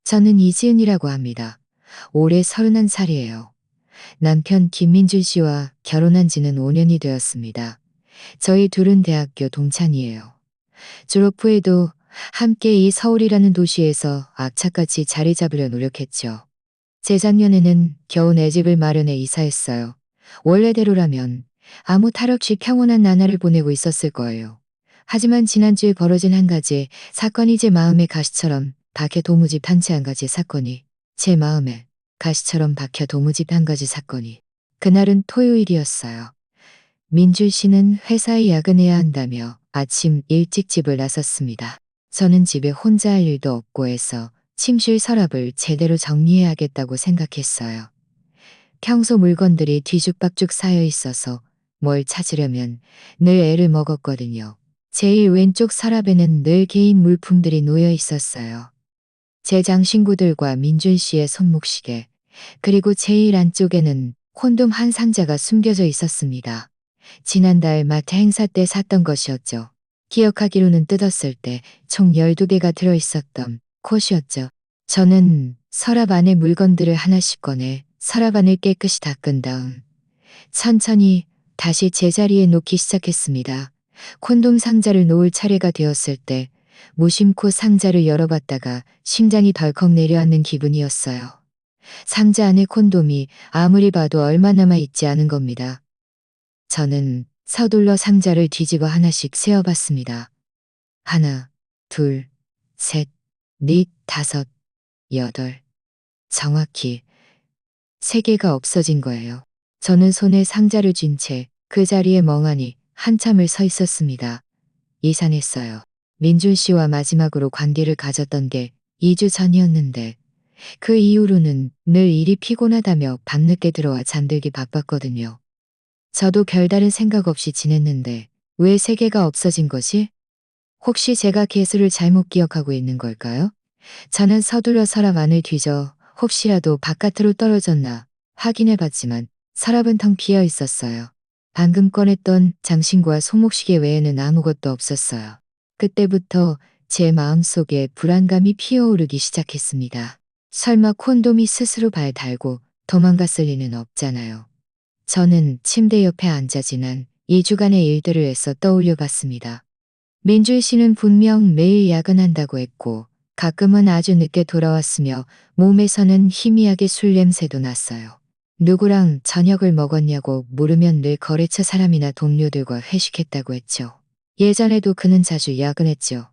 저는 이지은이라고 합니다. 올해 31살이에요. 남편 김민준 씨와 결혼한 지는 5년이 되었습니다. 저희 둘은 대학교 동창이에요. 졸업 후에도 함께 이 서울이라는 도시에서 악착같이 자리 잡으려 노력했죠. 재작년에는 겨우 내 집을 마련해 이사했어요. 원래대로라면 아무 탈 없이 평온한 나날을 보내고 있었을 거예요. 하지만 지난주에 벌어진 한 가지 사건이 제 마음에 가시처럼 박혀 도무지 편치 한 가지 사건이 제 마음에 가시처럼 박혀 도무지 한 가지 사건이 그날은 토요일이었어요. 민준 씨는 회사에 야근해야 한다며 아침 일찍 집을 나섰습니다. 저는 집에 혼자 할 일도 없고 해서 침실 서랍을 제대로 정리해야겠다고 생각했어요. 평소 물건들이 뒤죽박죽 쌓여 있어서 뭘 찾으려면 늘 애를 먹었거든요. 제일 왼쪽 서랍에는 늘 개인 물품들이 놓여 있었어요. 제 장신구들과 민준 씨의 손목시계, 그리고 제일 안쪽에는 콘돔 한 상자가 숨겨져 있었습니다. 지난달 마트 행사 때 샀던 것이었죠. 기억하기로는 뜯었을 때 총 12개가 들어있었던 콧이었죠. 저는 서랍 안에 물건들을 하나씩 꺼내 서랍 안을 깨끗이 닦은 다음 천천히 다시 제자리에 놓기 시작했습니다. 콘돔 상자를 놓을 차례가 되었을 때 무심코 상자를 열어봤다가 심장이 덜컥 내려앉는 기분이었어요. 상자 안에 콘돔이 아무리 봐도 얼마 남아 있지 않은 겁니다. 저는 서둘러 상자를 뒤집어 하나씩 세어봤습니다. 하나, 둘, 셋, 넷, 다섯, 여덟. 정확히 3개가 없어진 거예요. 저는 손에 상자를 쥔 채 그 자리에 멍하니 한참을 서 있었습니다. 이상했어요. 민준 씨와 마지막으로 관계를 가졌던 게 2주 전이었는데 그 이후로는 늘 일이 피곤하다며 밤늦게 들어와 잠들기 바빴거든요. 저도 별다른 생각 없이 지냈는데 왜 3개가 없어진 거지? 혹시 제가 개수를 잘못 기억하고 있는 걸까요? 저는 서둘러 서랍 안을 뒤져 혹시라도 바깥으로 떨어졌나 확인해봤지만 서랍은 텅 비어 있었어요. 방금 꺼냈던 장신구와 손목시계 외에는 아무것도 없었어요. 그때부터 제 마음속에 불안감이 피어오르기 시작했습니다. 설마 콘돔이 스스로 발 달고 도망갔을 리는 없잖아요. 저는 침대 옆에 앉아 지난 2주간의 일들을 애써 떠올려 봤습니다. 민준 씨는 분명 매일 야근한다고 했고 가끔은 아주 늦게 돌아왔으며 몸에서는 희미하게 술 냄새도 났어요. 누구랑 저녁을 먹었냐고 물으면 늘 거래처 사람이나 동료들과 회식했다고 했죠. 예전에도 그는 자주 야근했지만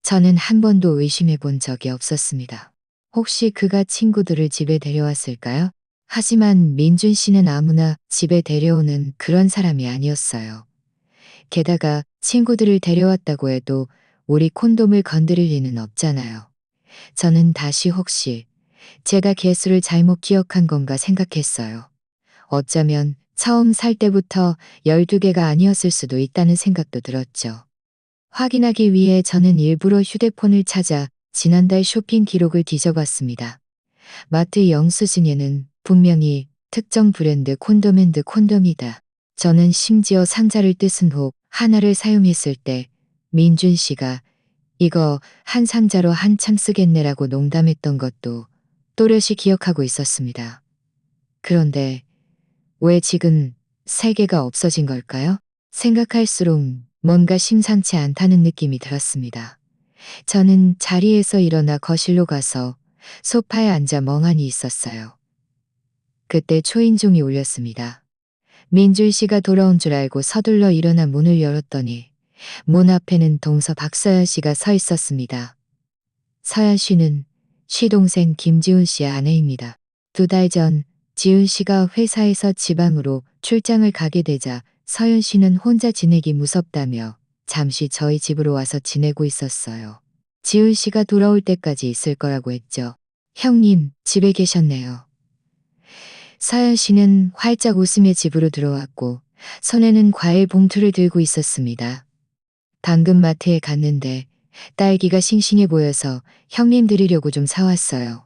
저는 한 번도 의심해 본 적이 없었습니다. 혹시 그가 친구들을 집에 데려왔을까요? 하지만 민준 씨는 아무나 집에 데려오는 그런 사람이 아니었어요. 게다가 친구들을 데려왔다고 해도 우리 콘돔을 건드릴 리는 없잖아요. 저는 다시 혹시 제가 개수를 잘못 기억한 건가 생각했어요. 어쩌면 처음 살 때부터 12개가 아니었을 수도 있다는 생각도 들었죠. 확인하기 위해 저는 일부러 휴대폰을 찾아 지난달 쇼핑 기록을 뒤져봤습니다. 마트 영수증에는 분명히 특정 브랜드 콘돔&드 콘돔이다. 저는 심지어 상자를 뜯은 후 하나를 사용했을 때 민준 씨가 이거 한 상자로 한참 쓰겠네라고 농담했던 것도 또렷이 기억하고 있었습니다. 그런데 왜 지금 3개가 없어진 걸까요? 생각할수록 뭔가 심상치 않다는 느낌이 들었습니다. 저는 자리에서 일어나 거실로 가서 소파에 앉아 멍하니 있었어요. 그때 초인종이 울렸습니다. 민준 씨가 돌아온 줄 알고 서둘러 일어나 문을 열었더니 문 앞에는 동서 박서연 씨가 서 있었습니다. 서연 씨는 시동생 김지훈 씨의 아내입니다. 2달 전 지훈 씨가 회사에서 지방으로 출장을 가게 되자 서연 씨는 혼자 지내기 무섭다며 잠시 저희 집으로 와서 지내고 있었어요. 지훈 씨가 돌아올 때까지 있을 거라고 했죠. 형님, 집에 계셨네요. 서연 씨는 활짝 웃으며 집으로 들어왔고 손에는 과일 봉투를 들고 있었습니다. 방금 마트에 갔는데 딸기가 싱싱해 보여서 형님 드리려고 좀 사왔어요.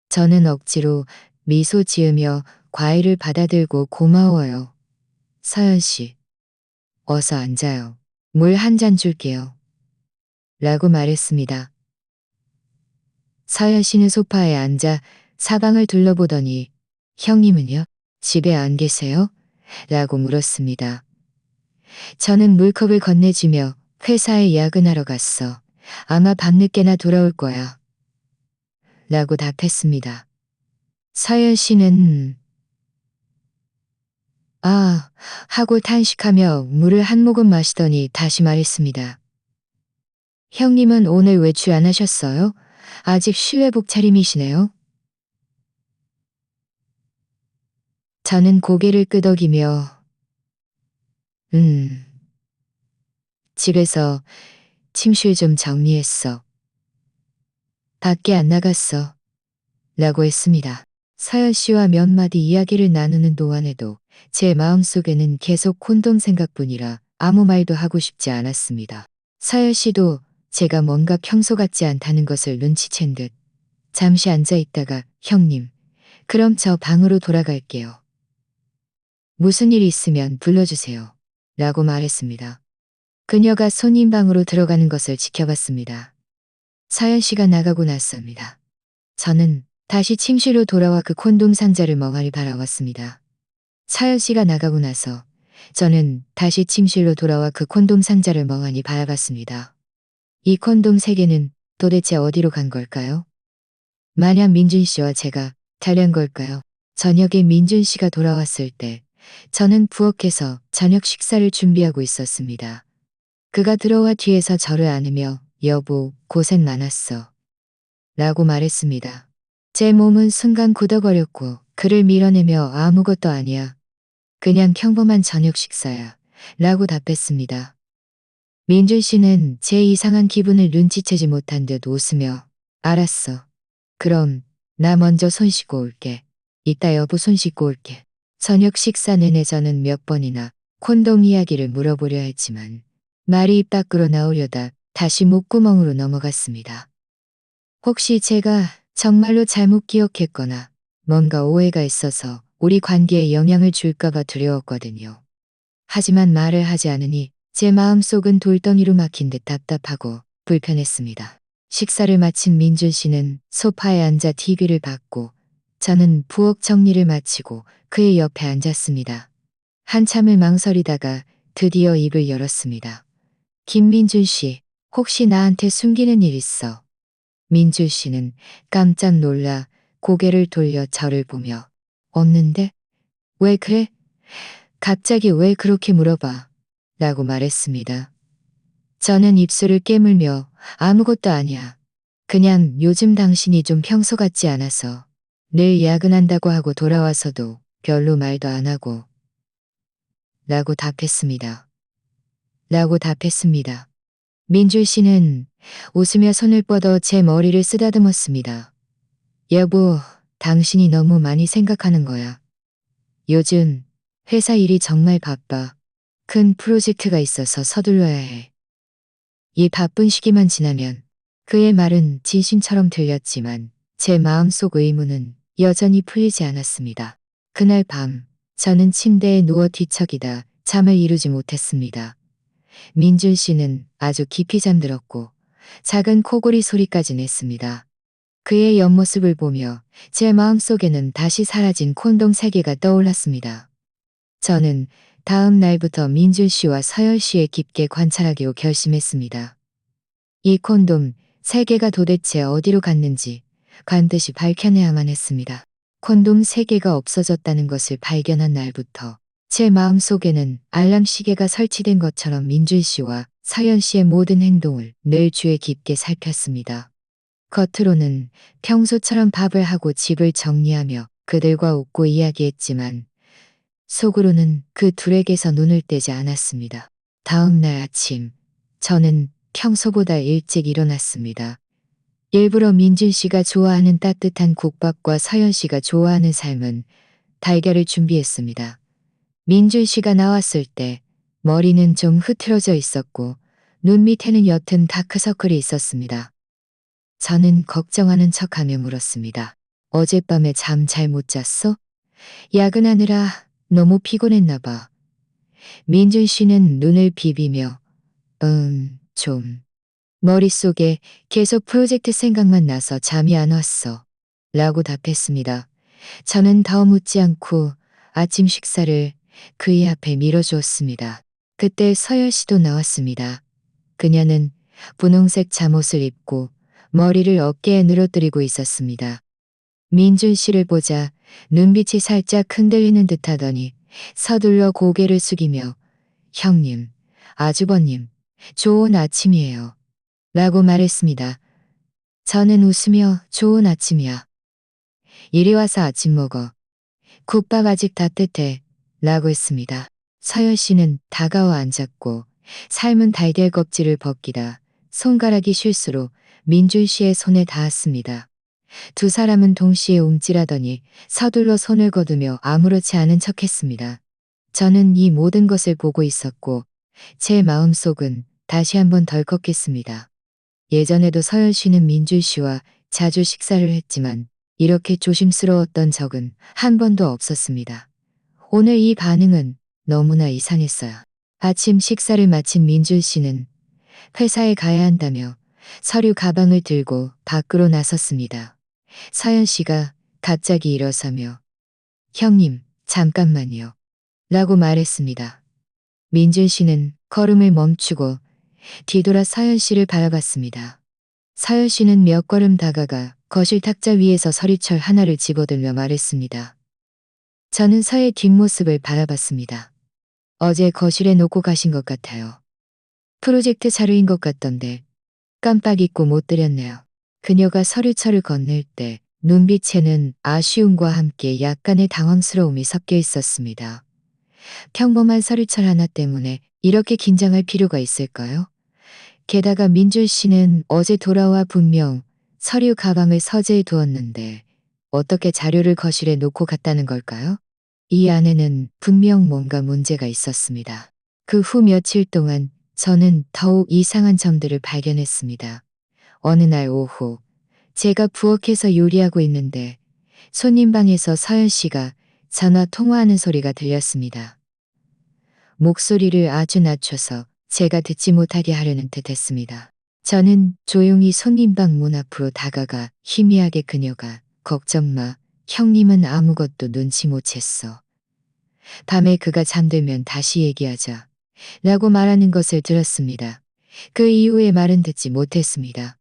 저는 억지로 미소 지으며 과일을 받아들고 고마워요. 서연 씨, 어서 앉아요. 물 한 잔 줄게요. 라고 말했습니다. 서연 씨는 소파에 앉아 사방을 둘러보더니 형님은요? 집에 안 계세요? 라고 물었습니다. 저는 물컵을 건네주며 회사에 야근하러 갔어. 아마 밤늦게나 돌아올 거야. 라고 답했습니다. 서연 씨는 아 하고 탄식하며 물을 한 모금 마시더니 다시 말했습니다. 형님은 오늘 외출 안 하셨어요? 아직 실외복 차림이시네요. 저는 고개를 끄덕이며 음, 집에서 침실 좀 정리했어. 밖에 안 나갔어. 라고 했습니다. 서연 씨와 몇 마디 이야기를 나누는 동안에도 제 마음속에는 계속 콘돔 생각뿐이라 아무 말도 하고 싶지 않았습니다. 서연 씨도 제가 뭔가 평소 같지 않다는 것을 눈치챈 듯 잠시 앉아 있다가 형님, 그럼 저 방으로 돌아갈게요. 무슨 일 있으면 불러주세요. 라고 말했습니다. 그녀가 손님 방으로 들어가는 것을 지켜봤습니다. 서연 씨가 나가고 났습니다. 저는 다시 침실로 돌아와 그 콘돔 상자를 멍하니 바라봤습니다. 서연 씨가 나가고 나서 저는 다시 침실로 돌아와 그 콘돔 상자를 멍하니 바라봤습니다. 이 콘돔 3개는 도대체 어디로 간 걸까요? 만약 민준 씨와 제가 다른 걸까요? 저녁에 민준 씨가 돌아왔을 때 저는 부엌에서 저녁 식사를 준비하고 있었습니다. 그가 들어와 뒤에서 저를 안으며 여보, 고생 많았어. 라고 말했습니다. 제 몸은 순간 굳어버렸고 그를 밀어내며 아무것도 아니야. 그냥 평범한 저녁 식사야. 라고 답했습니다. 민준 씨는 제 이상한 기분을 눈치채지 못한 듯 웃으며 알았어. 그럼 나 먼저 손 씻고 올게. 이따 여보 손 씻고 올게. 저녁 식사 내내 저는 몇 번이나 콘돔 이야기를 물어보려 했지만 말이 입 밖으로 나오려다 다시 목구멍으로 넘어갔습니다. 혹시 제가 정말로 잘못 기억했거나 뭔가 오해가 있어서 우리 관계에 영향을 줄까봐 두려웠거든요. 하지만 말을 하지 않으니 제 마음속은 돌덩이로 막힌 듯 답답하고 불편했습니다. 식사를 마친 민준 씨는 소파에 앉아 TV를 봤고 저는 부엌 정리를 마치고 그의 옆에 앉았습니다. 한참을 망설이다가 드디어 입을 열었습니다. 김민준 씨, 혹시 나한테 숨기는 일 있어? 민준 씨는 깜짝 놀라 고개를 돌려 저를 보며 없는데? 왜 그래? 갑자기 왜 그렇게 물어봐? 라고 말했습니다. 저는 입술을 깨물며 아무것도 아니야. 그냥 요즘 당신이 좀 평소 같지 않아서 늘 야근한다고 하고 돌아와서도 별로 말도 안 하고 라고 답했습니다. 민준 씨는 웃으며 손을 뻗어 제 머리를 쓰다듬었습니다. 여보, 당신이 너무 많이 생각하는 거야. 요즘 회사 일이 정말 바빠. 큰 프로젝트가 있어서 서둘러야 해. 이 바쁜 시기만 지나면 그의 말은 진심처럼 들렸지만 제 마음속 의문은 여전히 풀리지 않았습니다. 그날 밤 저는 침대에 누워 뒤척이다 잠을 이루지 못했습니다. 민준 씨는 아주 깊이 잠들었고 작은 코골이 소리까지 냈습니다. 그의 옆모습을 보며 제 마음속에는 다시 사라진 콘돔 3개가 떠올랐습니다. 저는 다음 날부터 민준 씨와 서열 씨의 깊게 관찰하기로 결심했습니다. 이 콘돔 3개가 도대체 어디로 갔는지 반드시 밝혀내야만 했습니다. 콘돔 3개가 없어졌다는 것을 발견한 날부터 제 마음속에는 알람 시계가 설치된 것처럼 민준 씨와 서연 씨의 모든 행동을 늘 주의 깊게 살폈습니다. 겉으로는 평소처럼 밥을 하고 집을 정리하며 그들과 웃고 이야기했지만 속으로는 그 둘에게서 눈을 떼지 않았습니다. 다음 날 아침 저는 평소보다 일찍 일어났습니다. 일부러 민준 씨가 좋아하는 따뜻한 국밥과 서연 씨가 좋아하는 삶은 달걀을 준비했습니다. 민준 씨가 나왔을 때 머리는 좀 흐트러져 있었고 눈 밑에는 옅은 다크서클이 있었습니다. 저는 걱정하는 척하며 물었습니다. 어젯밤에 잠 잘 못 잤어? 야근하느라 너무 피곤했나 봐. 민준 씨는 눈을 비비며 좀. 머릿속에 계속 프로젝트 생각만 나서 잠이 안 왔어. 라고 답했습니다. 저는 더 묻지 않고 아침 식사를 그의 앞에 밀어주었습니다. 그때 서열 씨도 나왔습니다. 그녀는 분홍색 잠옷을 입고 머리를 어깨에 늘어뜨리고 있었습니다. 민준 씨를 보자 눈빛이 살짝 흔들리는 듯 하더니 서둘러 고개를 숙이며 형님, 아주버님, 좋은 아침이에요. 라고 말했습니다. 저는 웃으며 좋은 아침이야. 이리 와서 아침 먹어. 국밥 아직 따뜻해. 라고 했습니다. 서열 씨는 다가와 앉았고 삶은 달걀 껍질을 벗기다 손가락이 실수로 민준 씨의 손에 닿았습니다. 두 사람은 동시에 움찔하더니 서둘러 손을 거두며 아무렇지 않은 척했습니다. 저는 이 모든 것을 보고 있었고 제 마음속은 다시 한번 덜컥했습니다. 예전에도 서열 씨는 민준 씨와 자주 식사를 했지만 이렇게 조심스러웠던 적은 한 번도 없었습니다. 오늘 이 반응은 너무나 이상했어요. 아침 식사를 마친 민준 씨는 회사에 가야 한다며 서류 가방을 들고 밖으로 나섰습니다. 서연 씨가 갑자기 일어서며 형님, 잠깐만요. 라고 말했습니다. 민준 씨는 걸음을 멈추고 뒤돌아 서연 씨를 바라봤습니다. 서연 씨는 몇 걸음 다가가 거실 탁자 위에서 서리철 하나를 집어들며 말했습니다. 저는 서의 뒷모습을 바라봤습니다. 어제 거실에 놓고 가신 것 같아요. 프로젝트 자료인 것 같던데 깜빡 잊고 못 드렸네요. 그녀가 서류철을 건넬 때 눈빛에는 아쉬움과 함께 약간의 당황스러움이 섞여 있었습니다. 평범한 서류철 하나 때문에 이렇게 긴장할 필요가 있을까요? 게다가 민준 씨는 어제 돌아와 분명 서류 가방을 서재에 두었는데 어떻게 자료를 거실에 놓고 갔다는 걸까요? 이 안에는 분명 뭔가 문제가 있었습니다. 그 후 며칠 동안 저는 더욱 이상한 점들을 발견했습니다. 어느 날 오후 제가 부엌에서 요리하고 있는데 손님방에서 서연 씨가 전화 통화하는 소리가 들렸습니다. 목소리를 아주 낮춰서 제가 듣지 못하게 하려는 듯 했습니다. 저는 조용히 손님방 문 앞으로 다가가 희미하게 그녀가 걱정 마, 형님은 아무것도 눈치 못 챘어. 밤에 그가 잠들면 다시 얘기하자. 라고 말하는 것을 들었습니다. 그 이후의 말은 듣지 못했습니다.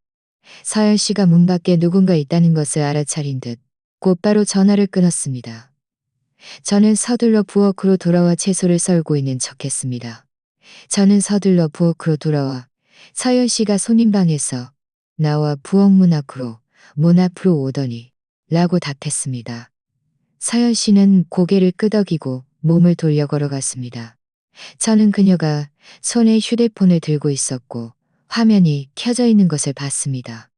서연 씨가 문 밖에 누군가 있다는 것을 알아차린 듯 곧바로 전화를 끊었습니다. 저는 서둘러 부엌으로 돌아와 채소를 썰고 있는 척했습니다. 저는 서둘러 부엌으로 돌아와 서연 씨가 손님방에서 나와 부엌 문 앞으로 오더니 라고 답했습니다. 서연 씨는 고개를 끄덕이고 몸을 돌려 걸어갔습니다. 저는 그녀가 손에 휴대폰을 들고 있었고 화면이 켜져 있는 것을 봤습니다.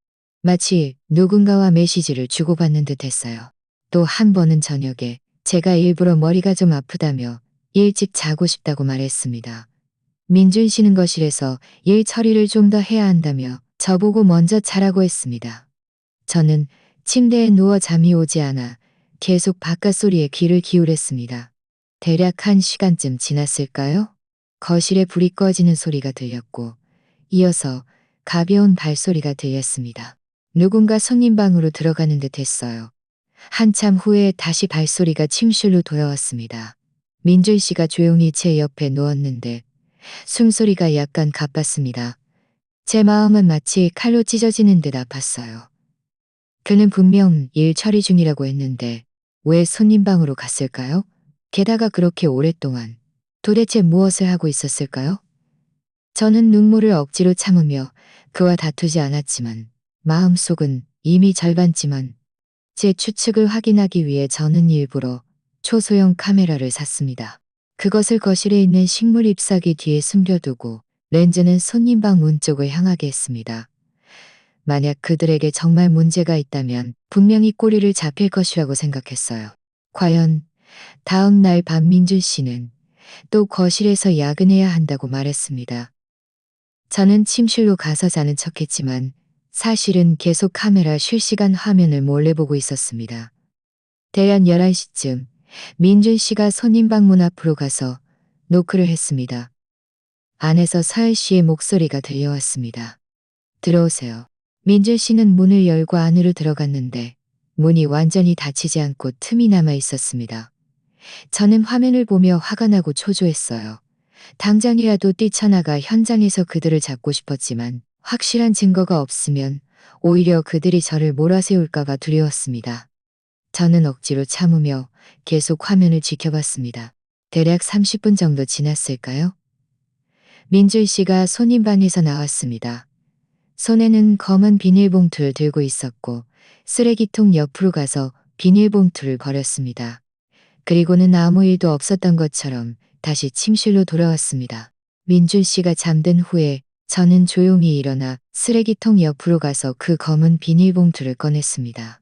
마치 누군가와 메시지를 주고받는 듯 했어요. 또 한 번은 저녁에 제가 일부러 머리가 좀 아프다며 일찍 자고 싶다고 말했습니다. 민준 씨는 거실에서 일 처리를 좀 더 해야 한다며 저보고 먼저 자라고 했습니다. 저는 침대에 누워 잠이 오지 않아 계속 바깥 소리에 귀를 기울였습니다. 대략 1시간쯤 지났을까요? 거실에 불이 꺼지는 소리가 들렸고 이어서 가벼운 발소리가 들렸습니다. 누군가 손님방으로 들어가는 듯 했어요. 한참 후에 다시 발소리가 침실로 돌아왔습니다. 민준 씨가 조용히 제 옆에 누웠는데 숨소리가 약간 가빴습니다. 제 마음은 마치 칼로 찢어지는 듯 아팠어요. 그는 분명 일 처리 중이라고 했는데 왜 손님방으로 갔을까요? 게다가 그렇게 오랫동안 도대체 무엇을 하고 있었을까요? 저는 눈물을 억지로 참으며 그와 다투지 않았지만 마음속은 이미 절반쯤은 제 추측을 확인하기 위해 저는 일부러 초소형 카메라를 샀습니다. 그것을 거실에 있는 식물 잎사귀 뒤에 숨겨두고 렌즈는 손님방 문 쪽을 향하게 했습니다. 만약 그들에게 정말 문제가 있다면 분명히 꼬리를 잡힐 것이라고 생각했어요. 과연 다음 날 밤 민준 씨는 또 거실에서 야근해야 한다고 말했습니다. 저는 침실로 가서 자는 척했지만 사실은 계속 카메라 실시간 화면을 몰래 보고 있었습니다. 대략 11시쯤 민준 씨가 손님방 문 앞으로 가서 노크를 했습니다. 안에서 서연 씨의 목소리가 들려왔습니다. 들어오세요. 민준 씨는 문을 열고 안으로 들어갔는데 문이 완전히 닫히지 않고 틈이 남아 있었습니다. 저는 화면을 보며 화가 나고 초조했어요. 당장이라도 뛰쳐나가 현장에서 그들을 잡고 싶었지만 확실한 증거가 없으면 오히려 그들이 저를 몰아세울까봐 두려웠습니다. 저는 억지로 참으며 계속 화면을 지켜봤습니다. 대략 30분 정도 지났을까요? 민준 씨가 손님방에서 나왔습니다. 손에는 검은 비닐봉투를 들고 있었고 쓰레기통 옆으로 가서 비닐봉투를 버렸습니다. 그리고는 아무 일도 없었던 것처럼 다시 침실로 돌아왔습니다. 민준 씨가 잠든 후에 저는 조용히 일어나 쓰레기통 옆으로 가서 그 검은 비닐봉투를 꺼냈습니다.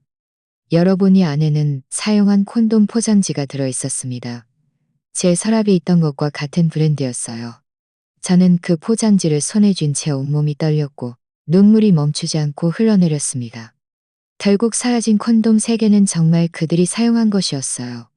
열어보니 안에는 사용한 콘돔 포장지가 들어 있었습니다. 제 서랍에 있던 것과 같은 브랜드였어요. 저는 그 포장지를 손에 쥔 채 온몸이 떨렸고 눈물이 멈추지 않고 흘러내렸습니다. 결국 사라진 콘돔 3개는 정말 그들이 사용한 것이었어요.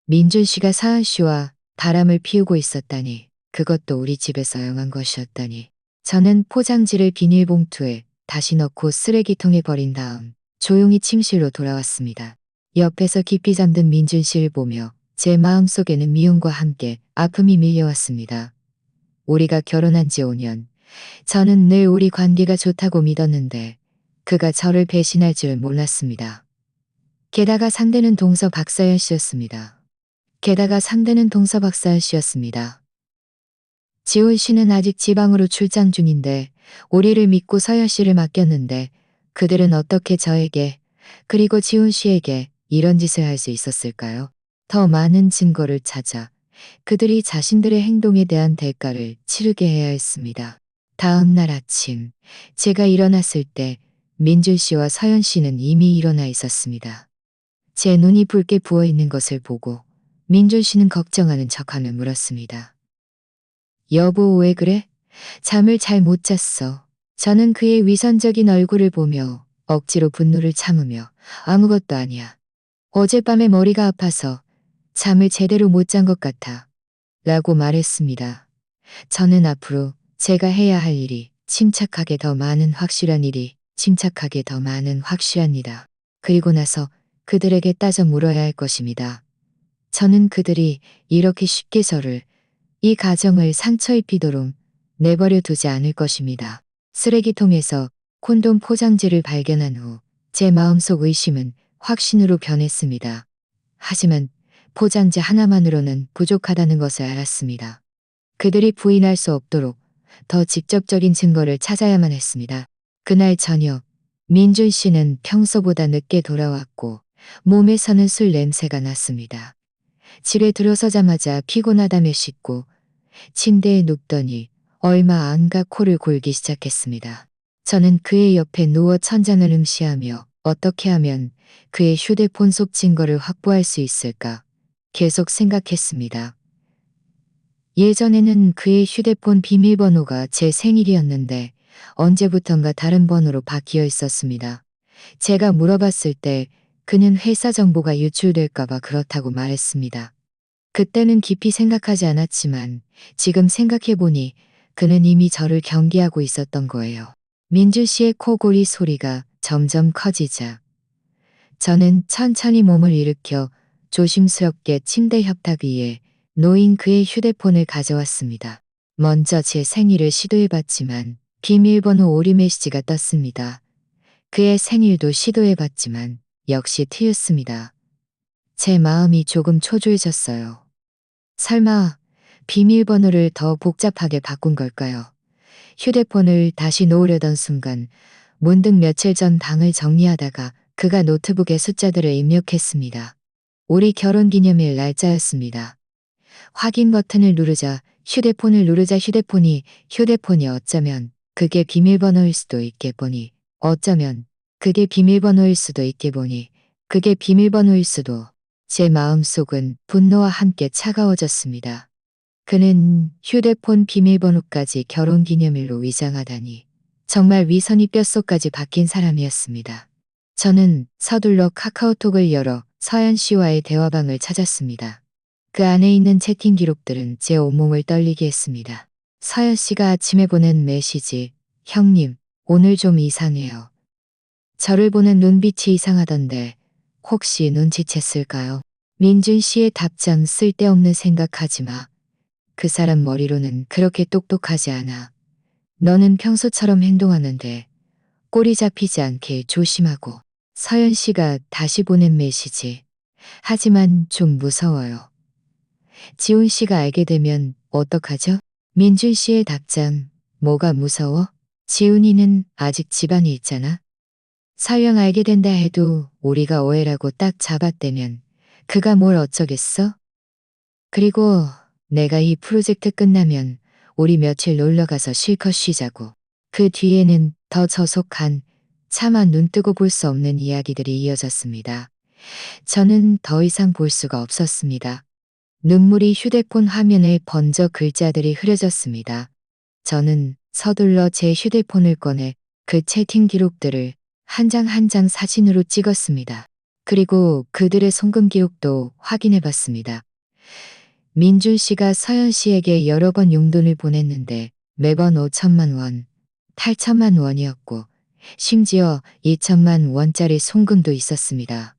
민준 씨가 사은 씨와 바람을 피우고 있었다니, 그것도 우리 집에서 사용한 것이었다니. 저는 포장지를 비닐봉투에 다시 넣고 쓰레기통에 버린 다음 조용히 침실로 돌아왔습니다. 옆에서 깊이 잠든 민준 씨를 보며 제 마음속에는 미움과 함께 아픔이 밀려왔습니다. 우리가 결혼한 지 5년, 저는 늘 우리 관계가 좋다고 믿었는데 그가 저를 배신할 줄 몰랐습니다. 게다가 상대는 동서 박사연 씨였습니다. 지훈 씨는 아직 지방으로 출장 중인데 우리를 믿고 서연 씨를 맡겼는데 그들은 어떻게 저에게 그리고 지훈 씨에게 이런 짓을 할 수 있었을까요? 더 많은 증거를 찾아 그들이 자신들의 행동에 대한 대가를 치르게 해야 했습니다. 다음 날 아침 제가 일어났을 때 민준 씨와 서연 씨는 이미 일어나 있었습니다. 제 눈이 붉게 부어 있는 것을 보고 민준 씨는 걱정하는 척하며 물었습니다. 여보, 왜 그래? 잠을 잘 못 잤어. 저는 그의 위선적인 얼굴을 보며 억지로 분노를 참으며 아무것도 아니야. 어젯밤에 머리가 아파서 잠을 제대로 못 잔 것 같아. 라고 말했습니다. 저는 앞으로 제가 해야 할 일이 침착하게 더 많은 확실한 이다. 그리고 나서 그들에게 따져 물어야 할 것입니다. 저는 그들이 이렇게 쉽게 저를, 이 가정을 상처 입히도록 내버려 두지 않을 것입니다. 쓰레기통에서 콘돔 포장지를 발견한 후 제 마음속 의심은 확신으로 변했습니다. 하지만 포장지 하나만으로는 부족하다는 것을 알았습니다. 그들이 부인할 수 없도록 더 직접적인 증거를 찾아야만 했습니다. 그날 저녁 민준 씨는 평소보다 늦게 돌아왔고 몸에서는 술 냄새가 났습니다. 집에 들어서자마자 피곤하다며 씻고 침대에 눕더니 얼마 안 가 코를 골기 시작했습니다. 저는 그의 옆에 누워 천장을 응시하며 어떻게 하면 그의 휴대폰 속 증거를 확보할 수 있을까 계속 생각했습니다. 예전에는 그의 휴대폰 비밀번호가 제 생일이었는데 언제부턴가 다른 번호로 바뀌어 있었습니다. 제가 물어봤을 때 그는 회사 정보가 유출될까봐 그렇다고 말했습니다. 그때는 깊이 생각하지 않았지만 지금 생각해보니 그는 이미 저를 경계하고 있었던 거예요. 민주 씨의 코골이 소리가 점점 커지자 저는 천천히 몸을 일으켜 조심스럽게 침대 협탁 위에 놓인 그의 휴대폰을 가져왔습니다. 먼저 제 생일을 시도해봤지만 비밀번호 오류 메시지가 떴습니다. 그의 생일도 시도해봤지만 역시 틀렸습니다. 제 마음이 조금 초조해졌어요. 설마 비밀번호를 더 복잡하게 바꾼 걸까요? 휴대폰을 다시 놓으려던 순간 문득 며칠 전 방을 정리하다가 그가 노트북에 숫자들을 입력했습니다. 우리 결혼기념일 날짜였습니다. 확인 버튼을 누르자 휴대폰이 어쩌면 그게 비밀번호일 수도 있게 보니 제 마음속은 분노와 함께 차가워졌습니다. 그는 휴대폰 비밀번호까지 결혼기념일로 위장하다니 정말 위선이 뼛속까지 박힌 사람이었습니다. 저는 서둘러 카카오톡을 열어 서연 씨와의 대화방을 찾았습니다. 그 안에 있는 채팅 기록들은 제 온몸을 떨리게 했습니다. 서연 씨가 아침에 보낸 메시지, 형님, 오늘 좀 이상해요. 저를 보는 눈빛이 이상하던데 혹시 눈치챘을까요? 민준 씨의 답장 쓸데없는 생각하지 마. 그 사람 머리로는 그렇게 똑똑하지 않아. 너는 평소처럼 행동하는데 꼬리 잡히지 않게 조심하고. 서연 씨가 다시 보낸 메시지. 하지만 좀 무서워요. 지훈 씨가 알게 되면 어떡하죠? 민준 씨의 답장. 뭐가 무서워? 지훈이는 아직 집안에 있잖아. 설령 알게 된다 해도 우리가 오해라고 딱 잡았다면 그가 뭘 어쩌겠어? 그리고 내가 이 프로젝트 끝나면 우리 며칠 놀러가서 실컷 쉬자고. 그 뒤에는 더 저속한 차마 눈 뜨고 볼 수 없는 이야기들이 이어졌습니다. 저는 더 이상 볼 수가 없었습니다. 눈물이 휴대폰 화면에 번져 글자들이 흐려졌습니다. 저는 서둘러 제 휴대폰을 꺼내 그 채팅 기록들을 한 장 한 장 사진으로 찍었습니다. 그리고 그들의 송금 기록도 확인해 봤습니다. 민준 씨가 서연 씨에게 여러 번 용돈을 보냈는데 매번 5천만 원, 8천만 원이었고 심지어 2천만 원짜리 송금도 있었습니다.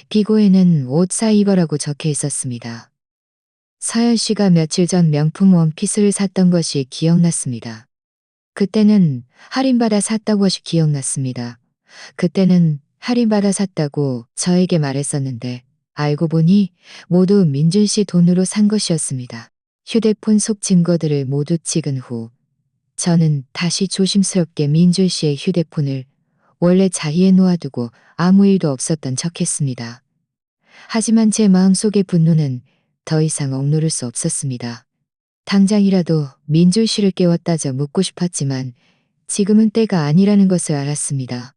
비고에는 옷 사 입어라고 적혀 있었습니다. 서연 씨가 며칠 전 명품 원피스를 샀던 것이 기억났습니다. 그때는 할인받아 샀다고 것이 기억났습니다. 그때는 할인받아 샀다고 저에게 말했었는데 알고 보니 모두 민준 씨 돈으로 산 것이었습니다. 휴대폰 속 증거들을 모두 찍은 후 저는 다시 조심스럽게 민준 씨의 휴대폰을 원래 자리에 놓아두고 아무 일도 없었던 척했습니다. 하지만 제 마음속의 분노는 더 이상 억누를 수 없었습니다. 당장이라도 민준 씨를 깨웠다져 묻고 싶었지만 지금은 때가 아니라는 것을 알았습니다.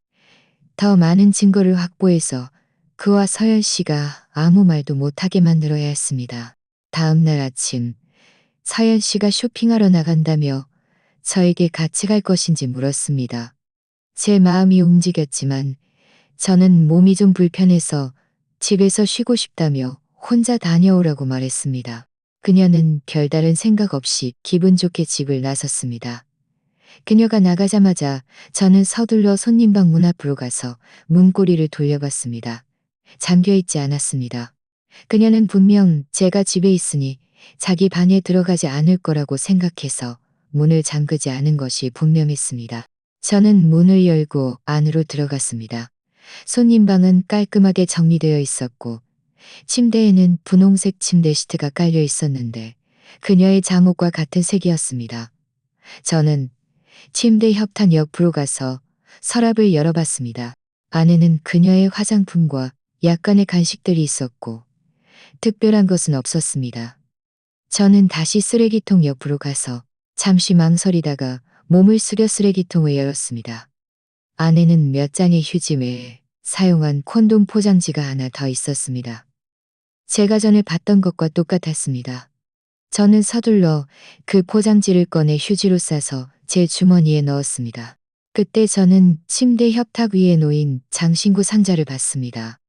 더 많은 증거를 확보해서 그와 서연 씨가 아무 말도 못하게 만들어야 했습니다. 다음 날 아침 서연 씨가 쇼핑하러 나간다며 저에게 같이 갈 것인지 물었습니다. 제 마음이 움직였지만 저는 몸이 좀 불편해서 집에서 쉬고 싶다며 혼자 다녀오라고 말했습니다. 그녀는 별다른 생각 없이 기분 좋게 집을 나섰습니다. 그녀가 나가자마자 저는 서둘러 손님방 문 앞으로 가서 문고리를 돌려봤습니다. 잠겨있지 않았습니다. 그녀는 분명 제가 집에 있으니 자기 방에 들어가지 않을 거라고 생각해서 문을 잠그지 않은 것이 분명했습니다. 저는 문을 열고 안으로 들어갔습니다. 손님방은 깔끔하게 정리되어 있었고 침대에는 분홍색 침대 시트가 깔려 있었는데 그녀의 잠옷과 같은 색이었습니다. 저는 침대 협탁 옆으로 가서 서랍을 열어봤습니다. 안에는 그녀의 화장품과 약간의 간식들이 있었고 특별한 것은 없었습니다. 저는 다시 쓰레기통 옆으로 가서 잠시 망설이다가 몸을 숙여 쓰레기통을 열었습니다. 안에는 몇 장의 휴지 외에 사용한 콘돔 포장지가 하나 더 있었습니다. 제가 전에 봤던 것과 똑같았습니다. 저는 서둘러 그 포장지를 꺼내 휴지로 싸서 제 주머니에 넣었습니다. 그때 저는 침대 협탁 위에 놓인 장신구 상자를 봤습니다.